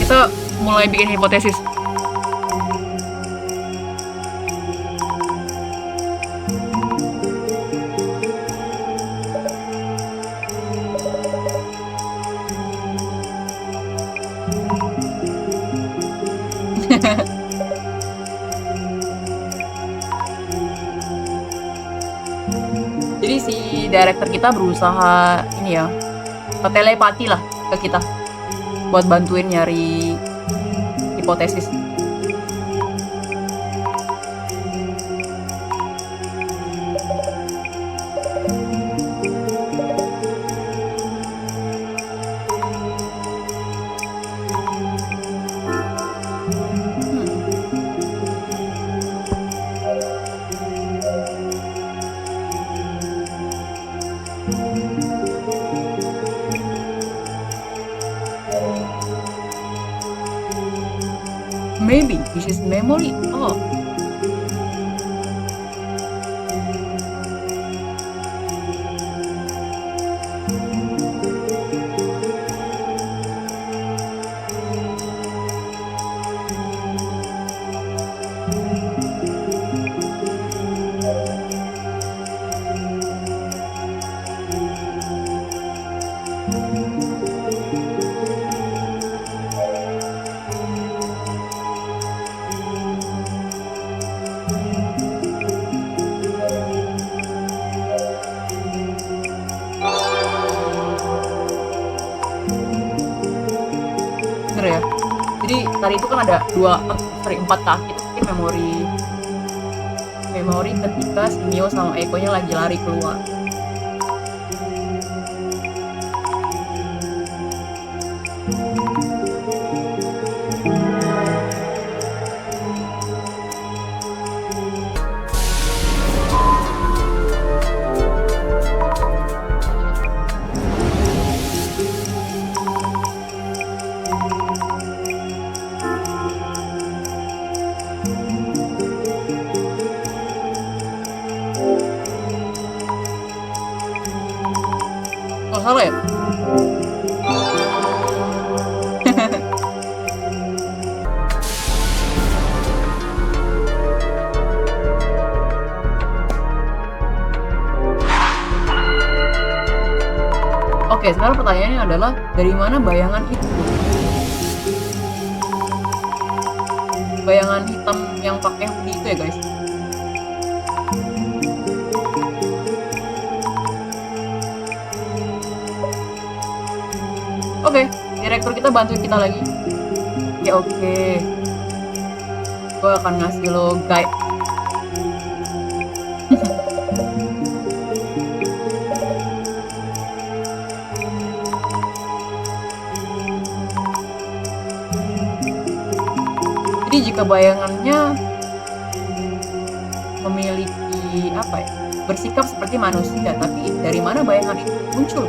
Kita mulai bikin hipotesis. Jadi si director kita berusaha ini ya, telepati lah ke kita buat bantuin nyari hipotesis. Maybe this is memory. Oh. Bener ya. Jadi tadi itu kan ada 4 kaki itu mungkin memori ketika si Mio sama Eko-nya lagi lari keluar. Oh, salah ya? Oke, sekarang pertanyaannya adalah dari mana bayangan itu? Bayangan hitam yang pakai hoodie itu ya guys. Oke, direktur kita bantuin kita lagi. Ya oke. Gue akan ngasih lo guide. Jadi jika bayangannya memiliki apa ya, bersikap seperti manusia, tapi dari mana bayangan itu muncul?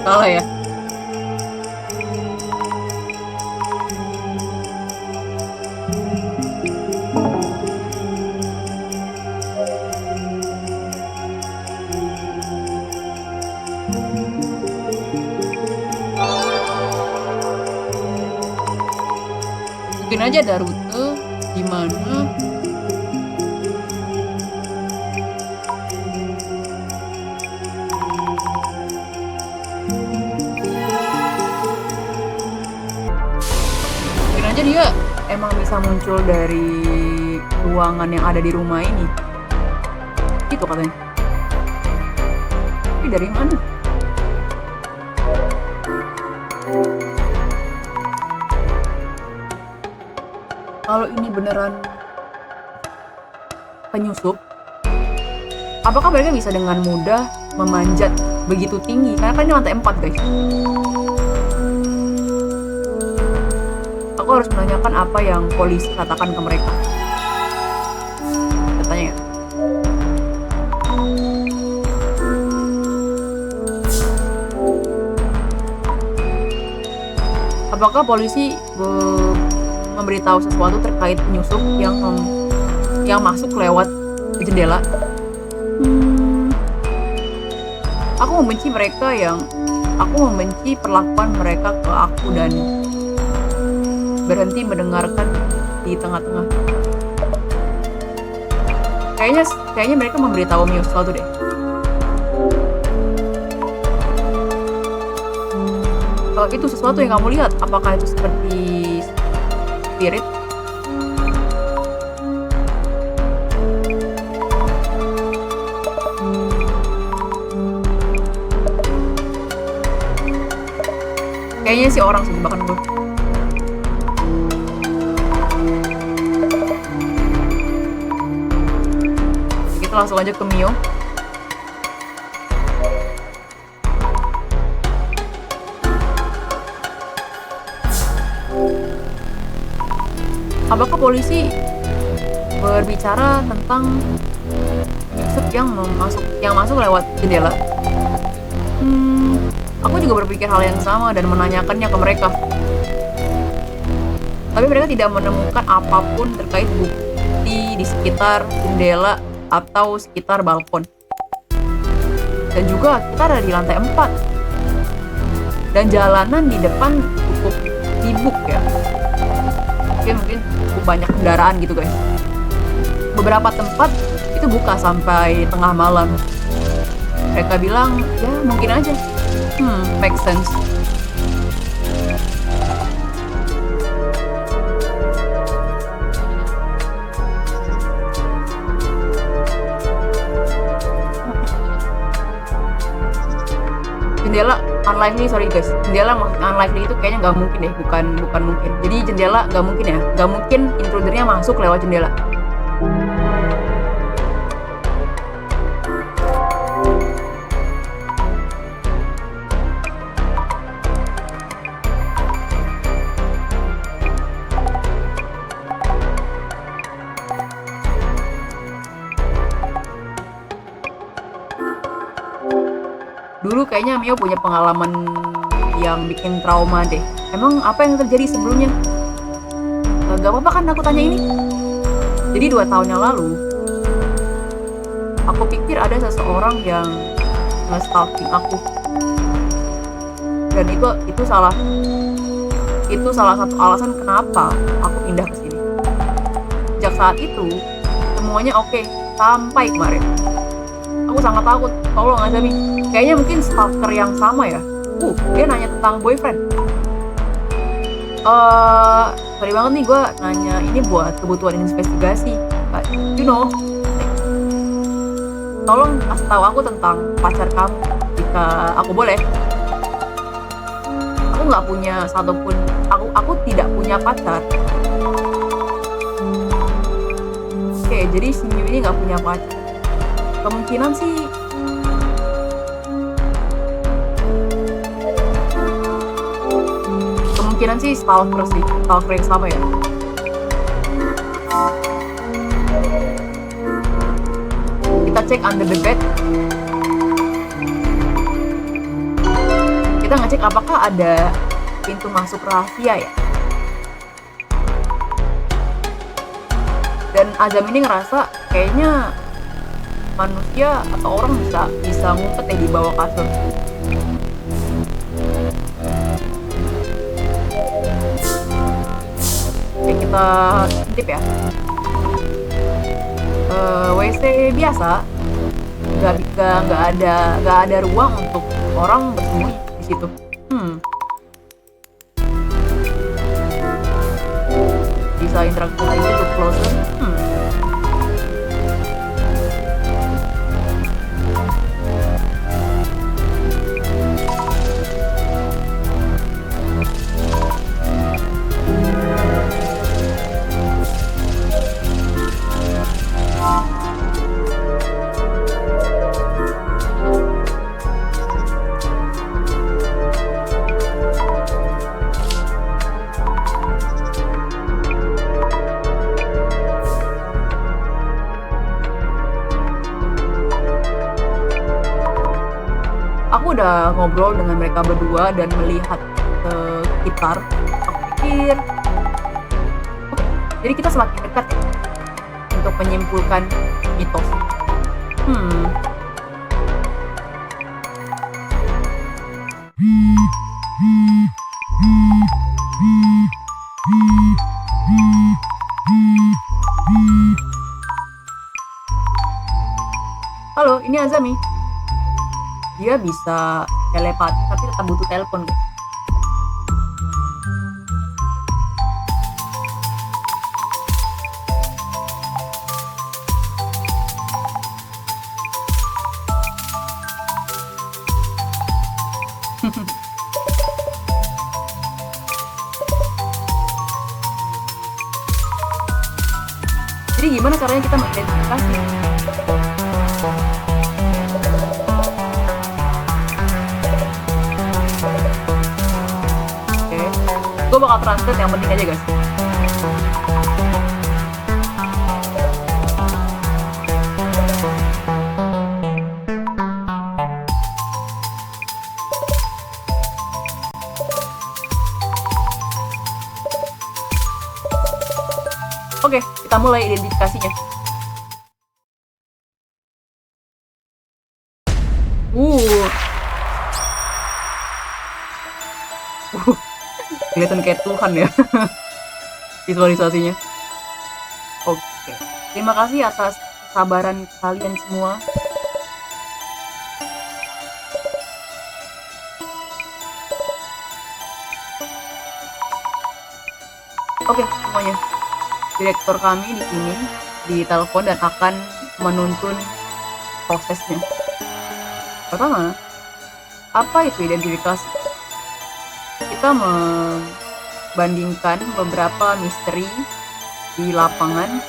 Salah ya? Mungkin aja ada rute di mana dia emang bisa muncul dari ruangan yang ada di rumah ini. Itu katanya. Tapi dari mana? Kalau ini beneran penyusup, apakah mereka bisa dengan mudah memanjat begitu tinggi? Karena kan ini lantai 4 guys. Aku harus menanyakan apa yang polisi katakan ke mereka. Katanya ya. Apakah polisi memberitahu sesuatu terkait penyusup yang masuk lewat jendela? Aku membenci perlakuan mereka ke aku dan berhenti mendengarkan di tengah-tengah. Kayaknya mereka memberitahu Mio sesuatu deh. Kalau itu sesuatu yang kamu lihat, apakah itu seperti spirit? Kayaknya sih orang sih, bahkan gue. Langsung aja ke Mio. Apakah polisi berbicara tentang penyusup yang masuk lewat jendela? Aku juga berpikir hal yang sama dan menanyakannya ke mereka. Tapi mereka tidak menemukan apapun terkait bukti di sekitar jendela atau sekitar balkon. Dan juga kita ada di lantai 4. Dan jalanan di depan cukup sibuk ya. Mungkin cukup banyak kendaraan gitu guys. Beberapa tempat itu buka sampai tengah malam. Mereka bilang ya mungkin aja. Make sense. unlikely, sorry guys, jendela maksudnya unlikely itu kayaknya nggak mungkin deh, bukan mungkin. Jadi jendela nggak mungkin ya, nggak mungkin intrudernya masuk lewat jendela. Dulu kayaknya Mio punya pengalaman yang bikin trauma deh. Emang apa yang terjadi sebelumnya? Gak apa-apa kan aku tanya ini? Jadi 2 tahun yang lalu, aku pikir ada seseorang yang nge-stalking aku. Dan itu salah satu alasan kenapa aku pindah ke sini. Sejak saat itu, semuanya oke sampai kemarin. Aku sangat takut, tolong Azami. Kayaknya mungkin stalker yang sama ya. Dia nanya tentang boyfriend. Sorry banget nih, gue nanya ini buat kebutuhan investigasi. You know, tolong kasih tahu aku tentang pacar kamu jika aku boleh. Aku nggak punya satupun, aku tidak punya pacar. Oke, jadi si Miu ini nggak punya pacar. Kemungkinan sih stalker yang sama ya. Kita cek under the bed. Kita ngecek apakah ada pintu masuk rahasia ya. Dan Azam ini ngerasa kayaknya manusia atau orang bisa ngumpet ya di bawah kasur. Oke, kita intip ya. WC biasa, nggak ada ruang untuk orang bersembunyi di situ. Bisa interaksi lagi untuk closer. Aku udah ngobrol dengan mereka berdua dan melihat ke sekitar. Aku pikir, jadi kita semakin dekat ya untuk menyimpulkan mitos. Halo, ini Azami. Dia bisa telepati tapi tetap butuh telepon guys. Jadi gimana caranya kita mengidentifikasi? Gue bakal translate yang penting aja guys. Oke, kita mulai identifikasinya. Kelihatan kayak Tuhan ya visualisasinya. Oke, terima kasih atas kesabaran kalian semua. Oke, semuanya. Direktur kami di sini ditelepon dan akan menuntun prosesnya. Pertama, Apa itu identifikasi? Kita membandingkan beberapa misteri di lapangan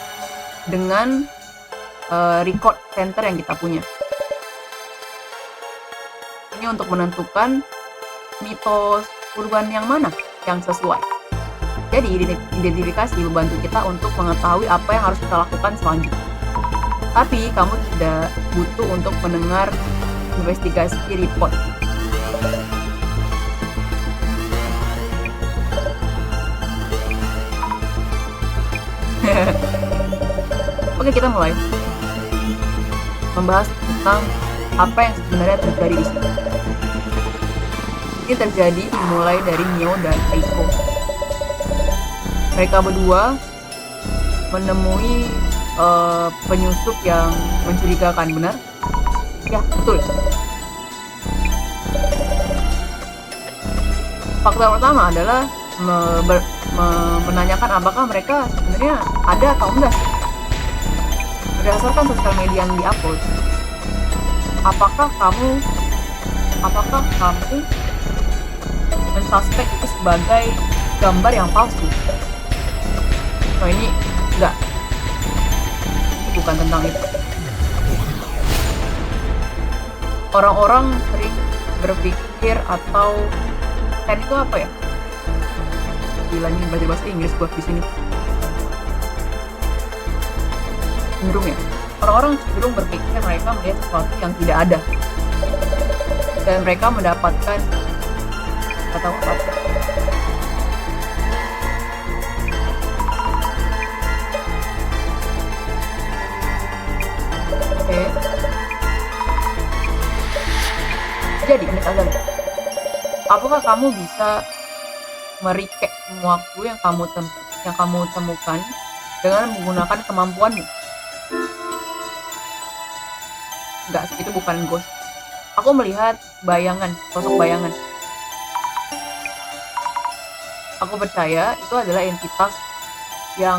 dengan record center yang kita punya. Ini untuk menentukan mitos urban yang mana yang sesuai. Jadi identifikasi membantu kita untuk mengetahui apa yang harus kita lakukan selanjutnya. Tapi kamu tidak butuh untuk mendengar investigasi report. Oke, kita mulai membahas tentang apa yang sebenarnya terjadi di sini. Ini terjadi dimulai dari Neo dan Aiko. Mereka berdua menemui penyusup yang mencurigakan, benar? Ya, betul. Faktor pertama adalah menanyakan apakah mereka sebenarnya ada atau enggak. Berdasarkan sosial media yang diupload, apakah kamu mensuspek itu sebagai gambar yang palsu? Oh, ini enggak, bukan tentang itu. Orang-orang sering berpikir atau itu apa ya? Gila, ini bahasa Inggris buat di sini. Cenderung ya. Orang-orang cenderung berpikir mereka melihat sesuatu yang tidak ada. Dan mereka mendapatkan atau apa? Oke. Jadi, ini kalian. Apakah kamu bisa merecap semua clue yang kamu temukan dengan menggunakan kemampuanmu? Enggak, itu bukan ghost. Aku melihat bayangan, sosok bayangan. Aku percaya itu adalah entitas yang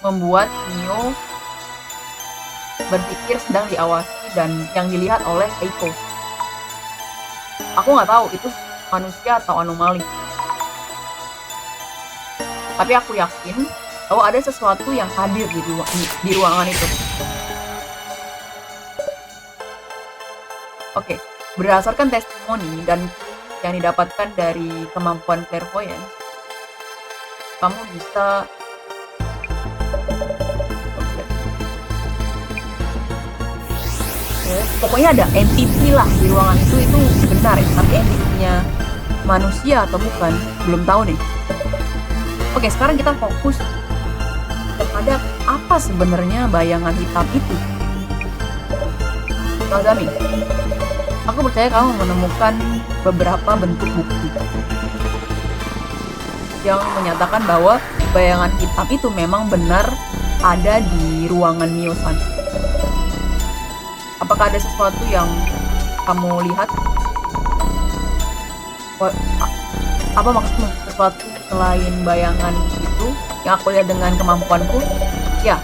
membuat Neo berpikir sedang diawasi dan yang dilihat oleh Aiko. Aku nggak tahu itu manusia atau anomali. Tapi aku yakin bahwa ada sesuatu yang hadir di ruangan itu. Oke, berdasarkan testimoni dan yang didapatkan dari kemampuan clairvoyance, kamu bisa pokoknya ada entity lah di ruangan itu benar ya, tapi entitinya manusia atau bukan belum tahu nih. Oke, sekarang kita fokus kepada apa sebenarnya bayangan hitam itu. Kagami, aku percaya kamu menemukan beberapa bentuk bukti yang menyatakan bahwa bayangan hitam itu memang benar ada di ruangan Mio-san. Apakah ada sesuatu yang kamu lihat? Apa maksudmu? Sesuatu selain bayangan itu yang aku lihat dengan kemampuanku? Ya.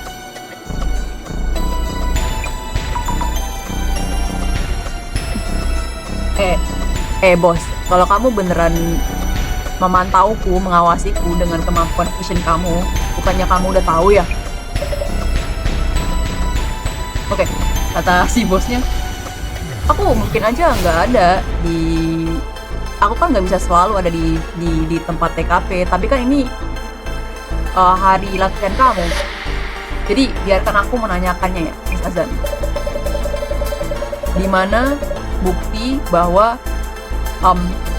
Bos, kalau kamu beneran memantauku, mengawasiku dengan kemampuan vision kamu, bukannya kamu udah tahu ya? Oke, kata si bosnya, aku mungkin aja nggak ada aku kan nggak bisa selalu ada di tempat TKP, tapi kan ini hari latihan kamu, jadi biarkan aku menanyakannya ya, Mas Azan. Dimana bukti bahwa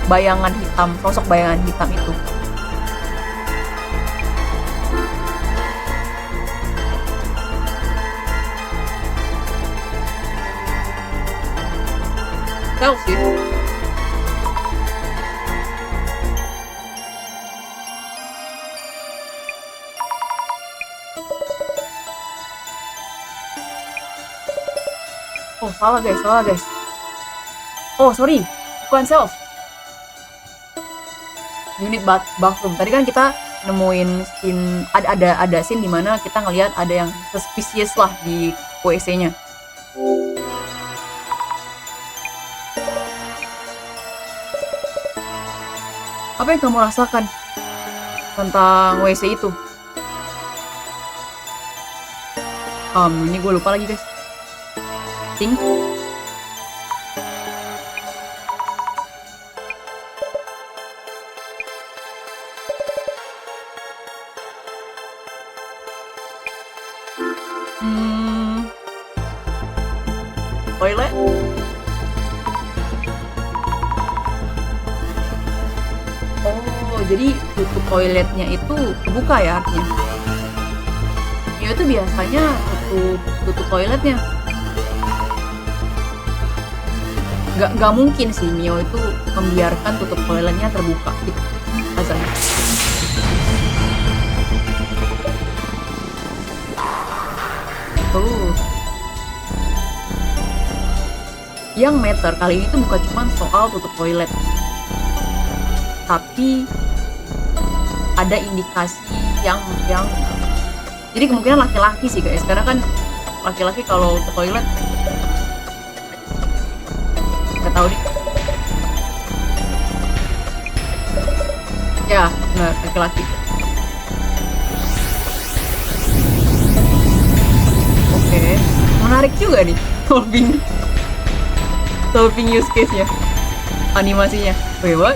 bayangan hitam, sosok bayangan hitam itu? Tahu sih. Oh, salah guys. Oh, sorry. Bukan self. Unit bathroom. Tadi kan kita nemuin scene, ada scene dimana kita ngelihat ada yang suspicious lah di WC-nya. Apa yang kamu rasakan tentang WC itu? Ini gue lupa lagi guys. Think. Toilet. Oh, jadi tutup toiletnya itu kebuka ya artinya. Mio itu biasanya tutup toiletnya. Gak mungkin sih Mio itu membiarkan tutup toiletnya terbuka gitu. Rasanya. Yang meter kali ini tuh bukan cuma soal tutup toilet, tapi ada indikasi yang jadi kemungkinan laki-laki sih guys, karena kan laki-laki kalau ke toilet nggak tahu nih ya, benar laki-laki. Oke, menarik juga nih solving use case-nya, animasinya. Wait, what?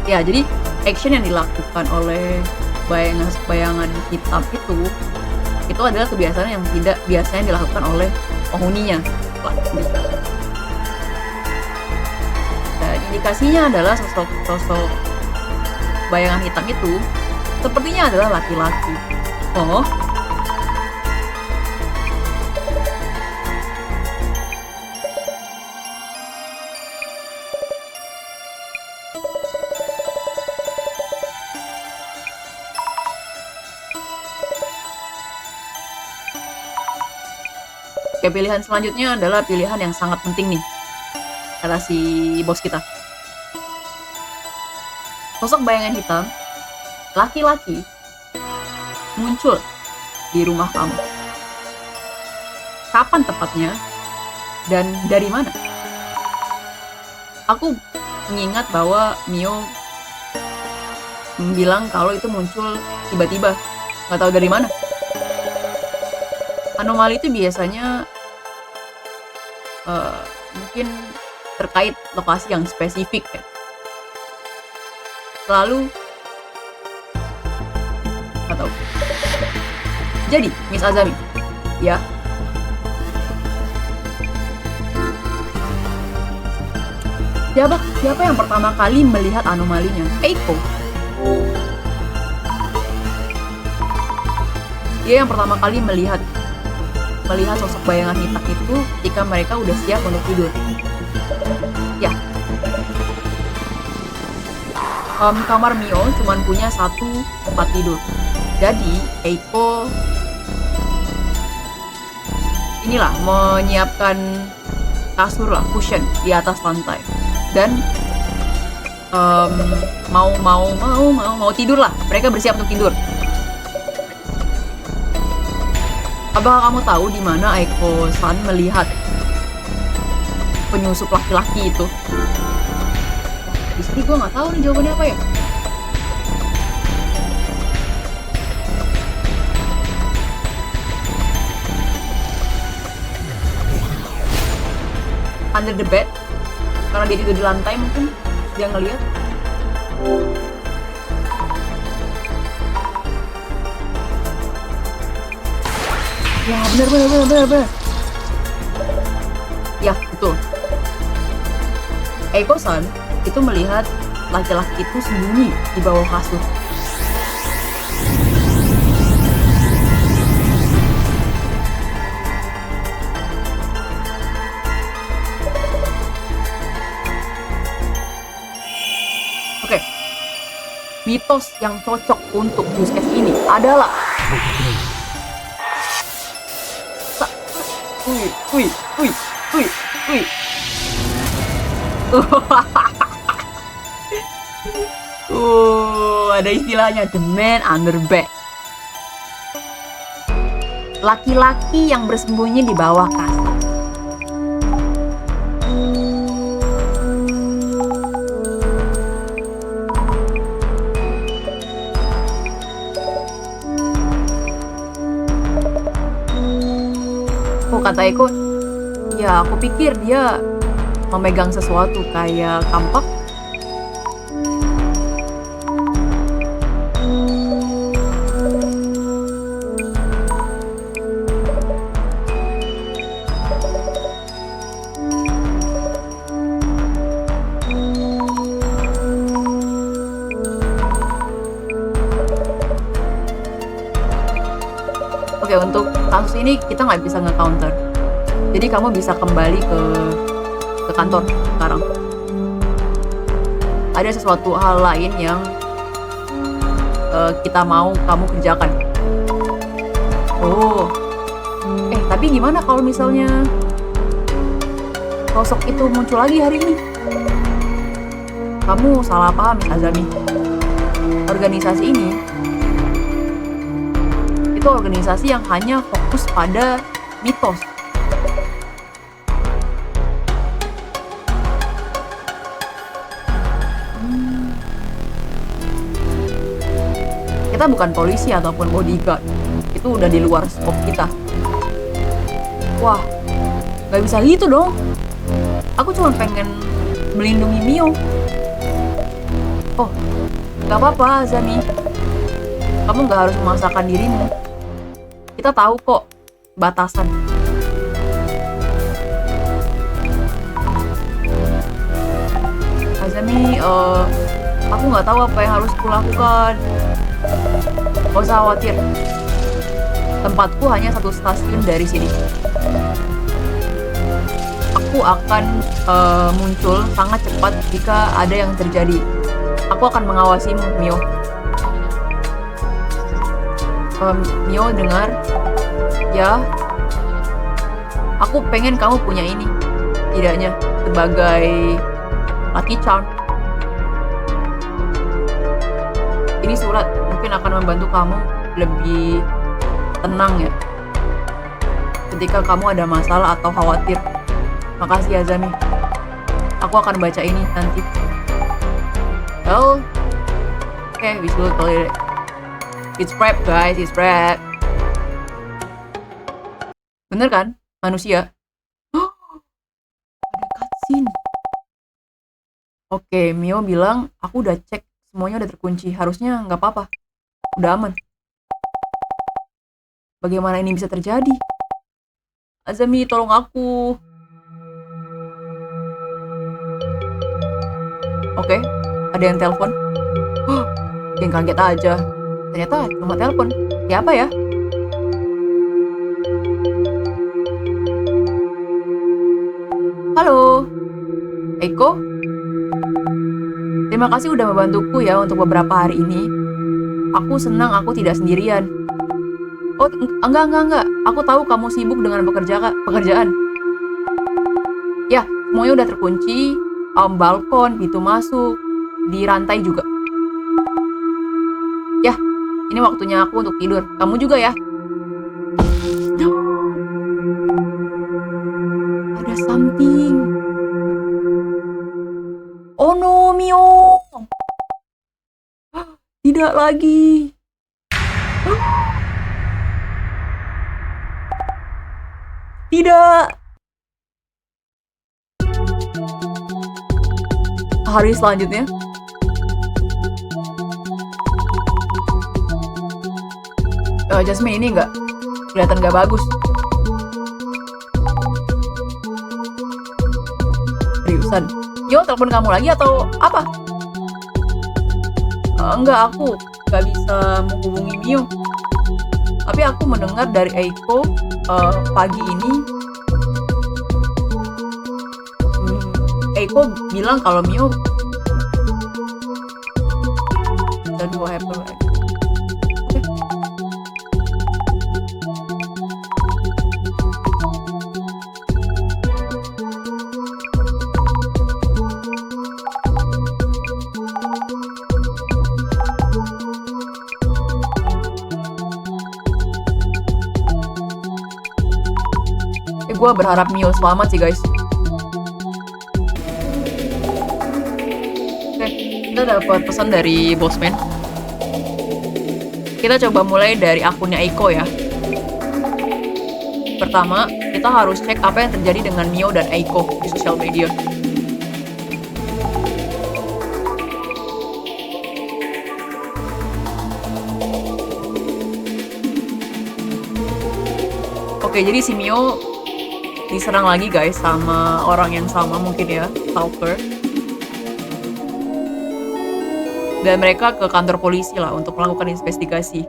Ya, jadi action yang dilakukan oleh bayangan hitam itu adalah kebiasaan yang tidak biasanya dilakukan oleh penghuninya. Dan indikasinya adalah sosok bayangan hitam itu sepertinya adalah laki-laki. Oh, oke, pilihan selanjutnya adalah pilihan yang sangat penting nih, kata si bos kita. Sosok bayangan hitam, laki-laki, muncul di rumah kamu. Kapan tepatnya? Dan dari mana? Aku mengingat bahwa Mio bilang kalau itu muncul tiba-tiba, nggak tahu dari mana. Anomali itu biasanya mungkin terkait lokasi yang spesifik ya. Lalu nggak tahu. Jadi Miss Azami, ya, siapa yang pertama kali melihat anomalinya? Eiko. Dia yang pertama kali melihat sosok bayangan hitam itu ketika mereka udah siap untuk tidur. Ya. Kamar Mio cuman punya satu tempat tidur. Jadi Eiko inilah menyiapkan kasur lah, cushion di atas lantai. Dan mau tidur lah. Mereka bersiap untuk tidur. Apakah kamu tahu di mana Eiko-san melihat penyusup laki-laki itu? Di sini gue nggak tahu nih jawabannya apa ya. Under the bed, karena dia tidur di lantai mungkin dia ngelihat. Ya benar. Ya betul. Eiko-san itu melihat laki-laki itu sembunyi di bawah kasur. Oke. Mitos yang cocok untuk use case ini adalah Wih. Ada istilahnya the man under bed. Laki-laki yang bersembunyi di bawah kasur. Oh, kata Eko, ya aku pikir dia memegang sesuatu kayak kampak. Oke, untuk kasus ini kita nggak bisa nge-counter. Jadi kamu bisa kembali ke kantor sekarang. Ada sesuatu hal lain yang kita mau kamu kerjakan. Oh, tapi gimana kalau misalnya sosok itu muncul lagi hari ini? Kamu salah paham, Azami. Organisasi ini itu organisasi yang hanya fokus pada mitos. Kita bukan polisi ataupun bodyguard. Itu udah di luar skop kita. Wah, gak bisa gitu dong. Aku cuma pengen melindungi Mio. Oh, gak apa-apa, Azami. Kamu gak harus memaksakan dirimu. Kita tahu kok batasan. Azami, aku nggak tahu apa yang harus kulakukan. Gak usah khawatir. Tempatku hanya 1 stasiun dari sini. Aku akan muncul sangat cepat jika ada yang terjadi. Aku akan mengawasimu, Mio. Mio dengar, ya, aku pengen kamu punya ini, tidaknya sebagai lucky charm. Ini surat mungkin akan membantu kamu lebih tenang ya, ketika kamu ada masalah atau khawatir. Makasih Azami, aku akan baca ini nanti. Well, okay, we should tolerate. It's prep guys, it's prep. Bener kan? Manusia. Ada cutscene. Oke, Mio bilang, aku udah cek, semuanya udah terkunci. Harusnya nggak apa-apa. Udah aman. Bagaimana ini bisa terjadi? Azami, tolong aku. Oke, ada yang telepon. Bikin kaget aja. Ternyata cuma telepon. Siapa ya? Halo, Eko. Terima kasih udah membantuku ya untuk beberapa hari ini. Aku senang aku tidak sendirian. Oh, enggak. Aku tahu kamu sibuk dengan pekerjaan. Ya, semuanya udah terkunci. Balkon, pintu masuk, di rantai juga. Ya, ini waktunya aku untuk tidur. Kamu juga ya. Ada something. Oh no, Mio. Tidak lagi. Tidak. Hari selanjutnya. Jasmine, ini kelihatan nggak bagus. Seriusan? Yo, telepon kamu lagi atau apa? Enggak, aku nggak bisa menghubungi Mio. Tapi aku mendengar dari Eiko pagi ini. Eiko bilang kalau Mio dan what happened. gue berharap Mio selamat sih guys. Oke, kita dapat pesan dari Bosman. Kita coba mulai dari akunnya Eiko ya. Pertama, kita harus cek apa yang terjadi dengan Mio dan Eiko di sosial media. Oke, jadi si Mio diserang lagi guys sama orang yang sama mungkin ya, stalker. Dan mereka ke kantor polisi lah untuk melakukan investigasi.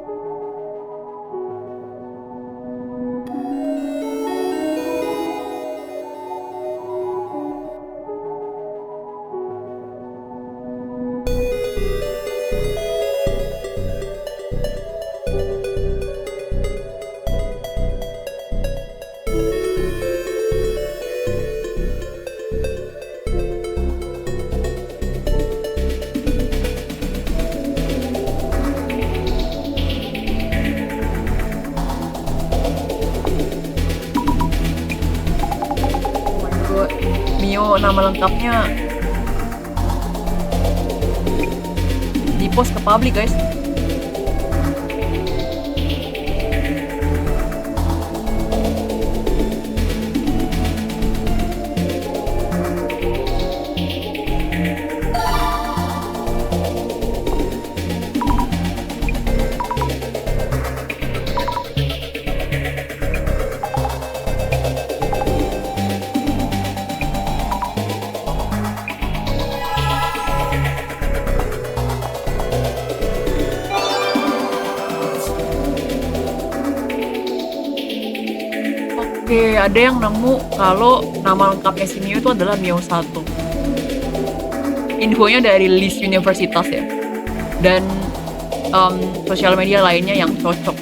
Mio nama lengkapnya di post ke publik guys. Oke, ada yang nemu kalau nama lengkapnya si Mio itu adalah Mio 1. Infonya dari list universitas ya. Dan sosial media lainnya yang cocok.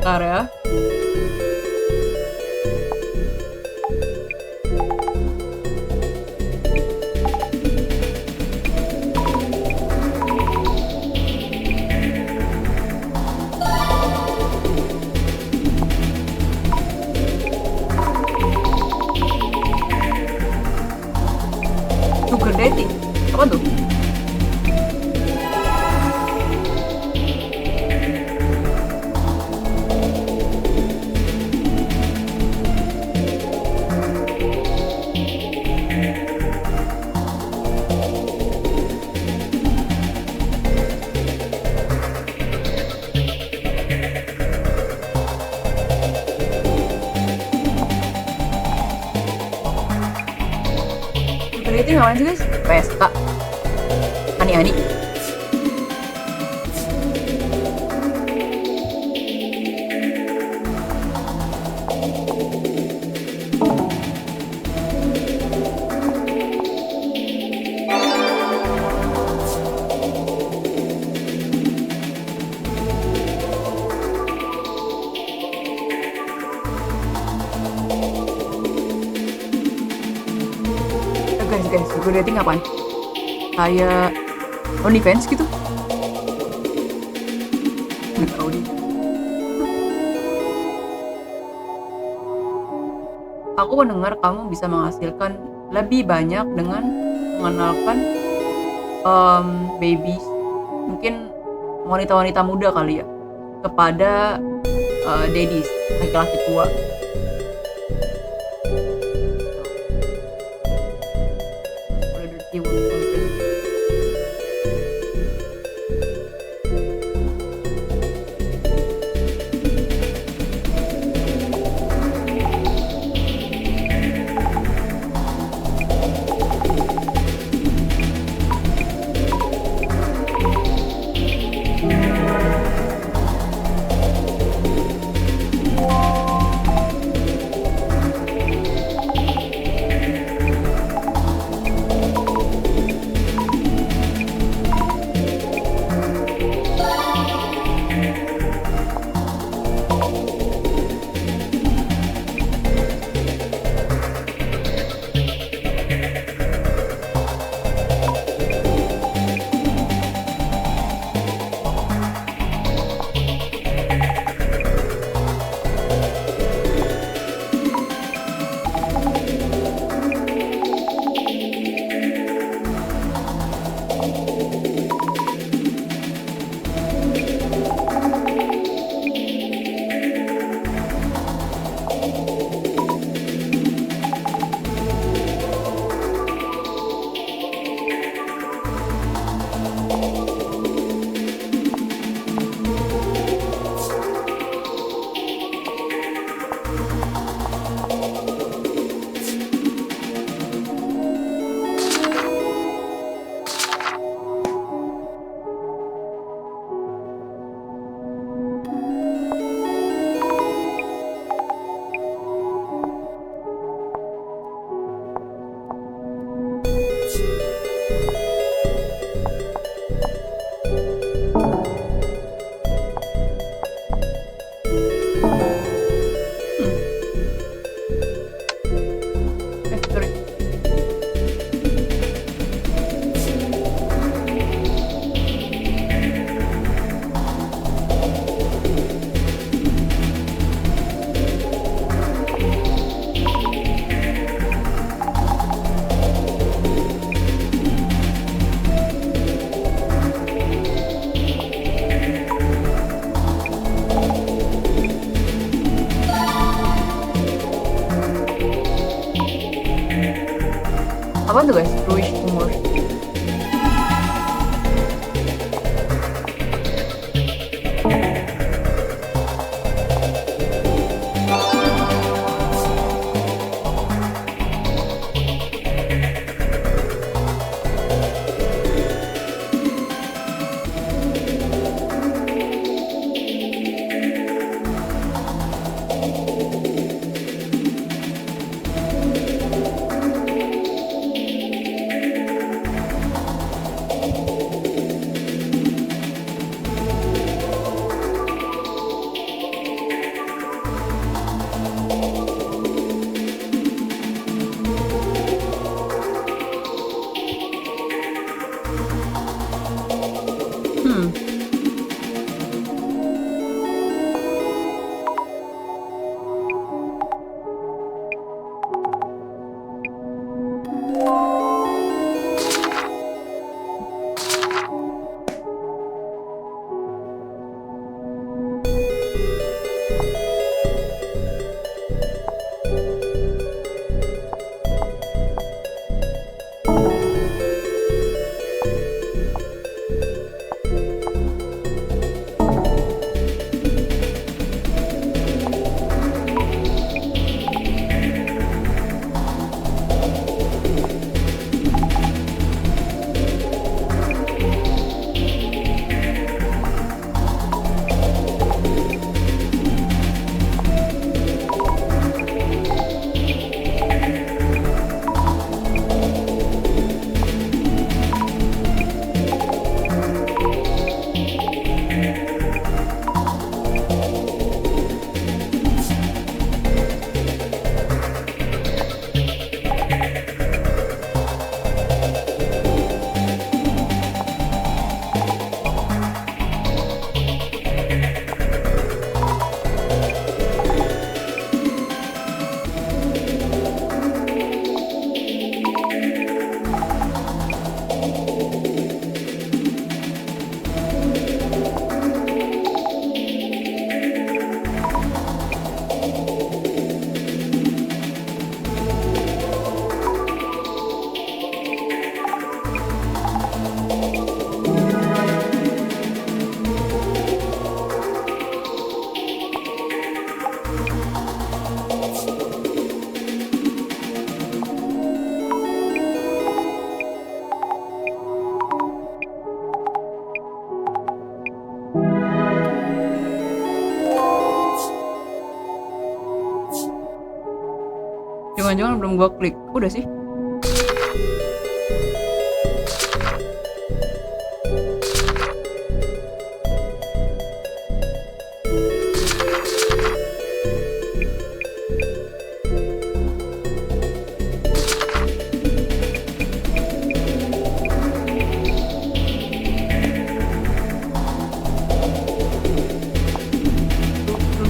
Bentar ya. Sugar dating? Apa tuh? Itu ngapain sih guys? Pesta ani-ani. Guys, gue dating apaan? Kayak OnlyFans gitu? Nggak tahu deh. Aku mendengar kamu bisa menghasilkan lebih banyak dengan mengenalkan babies, mungkin wanita-wanita muda kali ya, kepada daddies, laki-laki tua. Apa tuh guys? Bluish humor. Hmm. Jangan-jangan belum gua klik. Udah sih.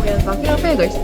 Yang terakhir apa ya guys?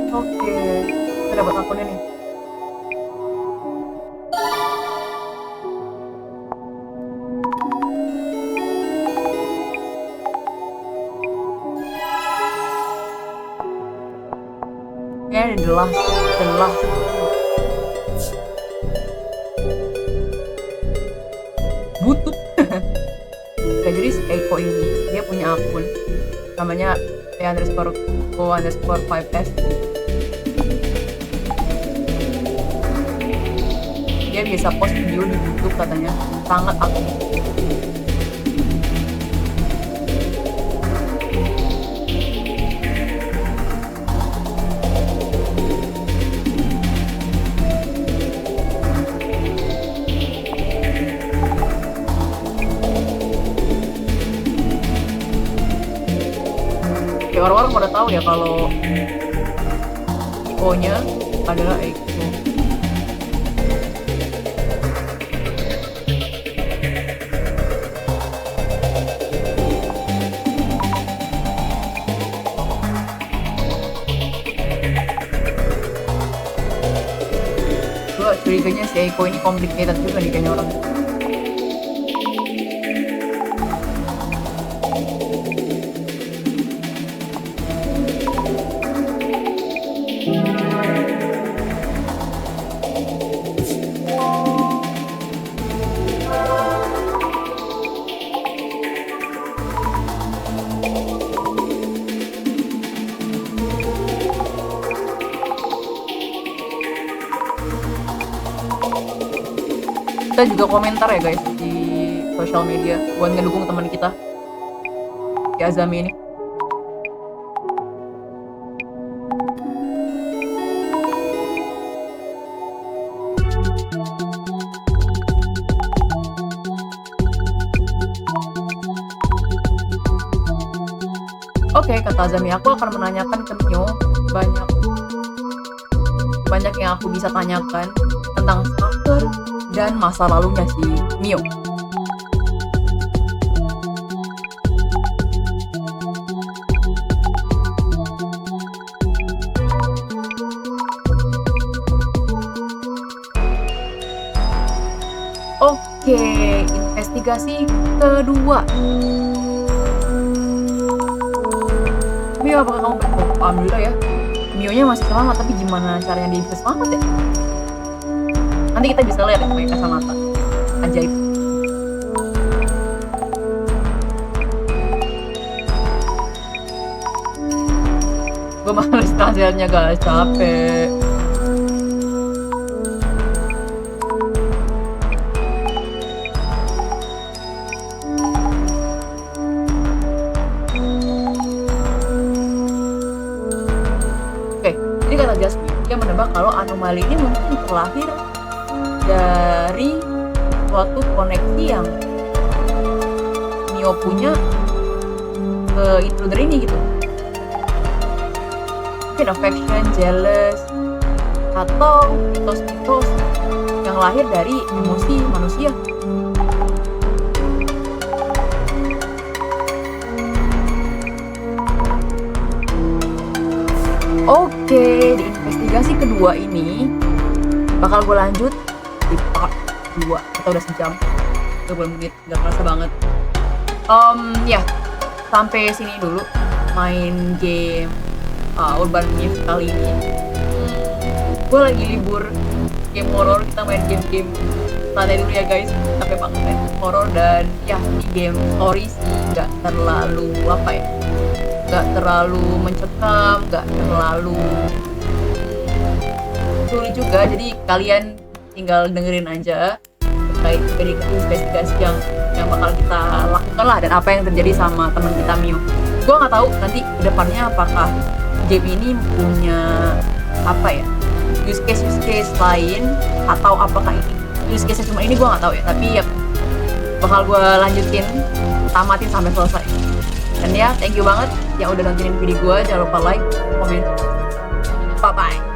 Oke, kita dapat akunnya nih. Ya, jelas. Butut. Oke, jadi si Eiko ini dia punya akun namanya e_co_5s. Dia bisa post video di YouTube katanya, sangat aktif. Ya, orang-orang pada tahu ya kalau IO-nya adalah Eiko. Gue curiganya si Eiko ini complicated juga nih kayaknya orang. Kita juga komentar ya guys di sosial media buat ngedukung teman kita si Azami ini. Oke, kata Azami, aku akan menanyakan ke Mio banyak yang aku bisa tanyakan tentang stalker dan masa lalunya si Mio. Oke, investigasi kedua. Mio, apakah kamu alhamdulillah ya, Mio-nya masih selamat, tapi gimana caranya dia bisa selamat ya? Nanti kita bisa lihat ya pakai kacamata ajaib. Gue males translate-nya guys, capek. Oke, jadi kata Jasmine, dia menebak kalau anomali ini mungkin terlahir dari suatu koneksi yang Mio punya ke intruder ini gitu. Mungkin affection, jealous, atau mitos-mitos yang lahir dari emosi manusia. Oke, di investigasi kedua ini bakal gue lanjut di part 2. Kita udah sejam 20 menit, gak kerasa banget. Ya, sampai sini dulu main game Urban Myth kali ini. Gue lagi libur game horror, kita main game-game santai dulu ya guys, capek banget main horror. Dan ya, ini game story sih, gak terlalu gak terlalu mencekam, gak terlalu sulit juga, jadi kalian tinggal dengerin aja terkait investigasi yang bakal kita lakukan lah, dan apa yang terjadi sama teman kita Mio. Gue nggak tahu nanti kedepannya apakah game ini punya use case lain, atau apakah ini use case cuma ini, gue nggak tahu ya. Tapi ya bakal gue lanjutin, tamatin sampai selesai. Dan ya, thank you banget yang udah nontonin video gue. Jangan lupa like, komen, bye bye.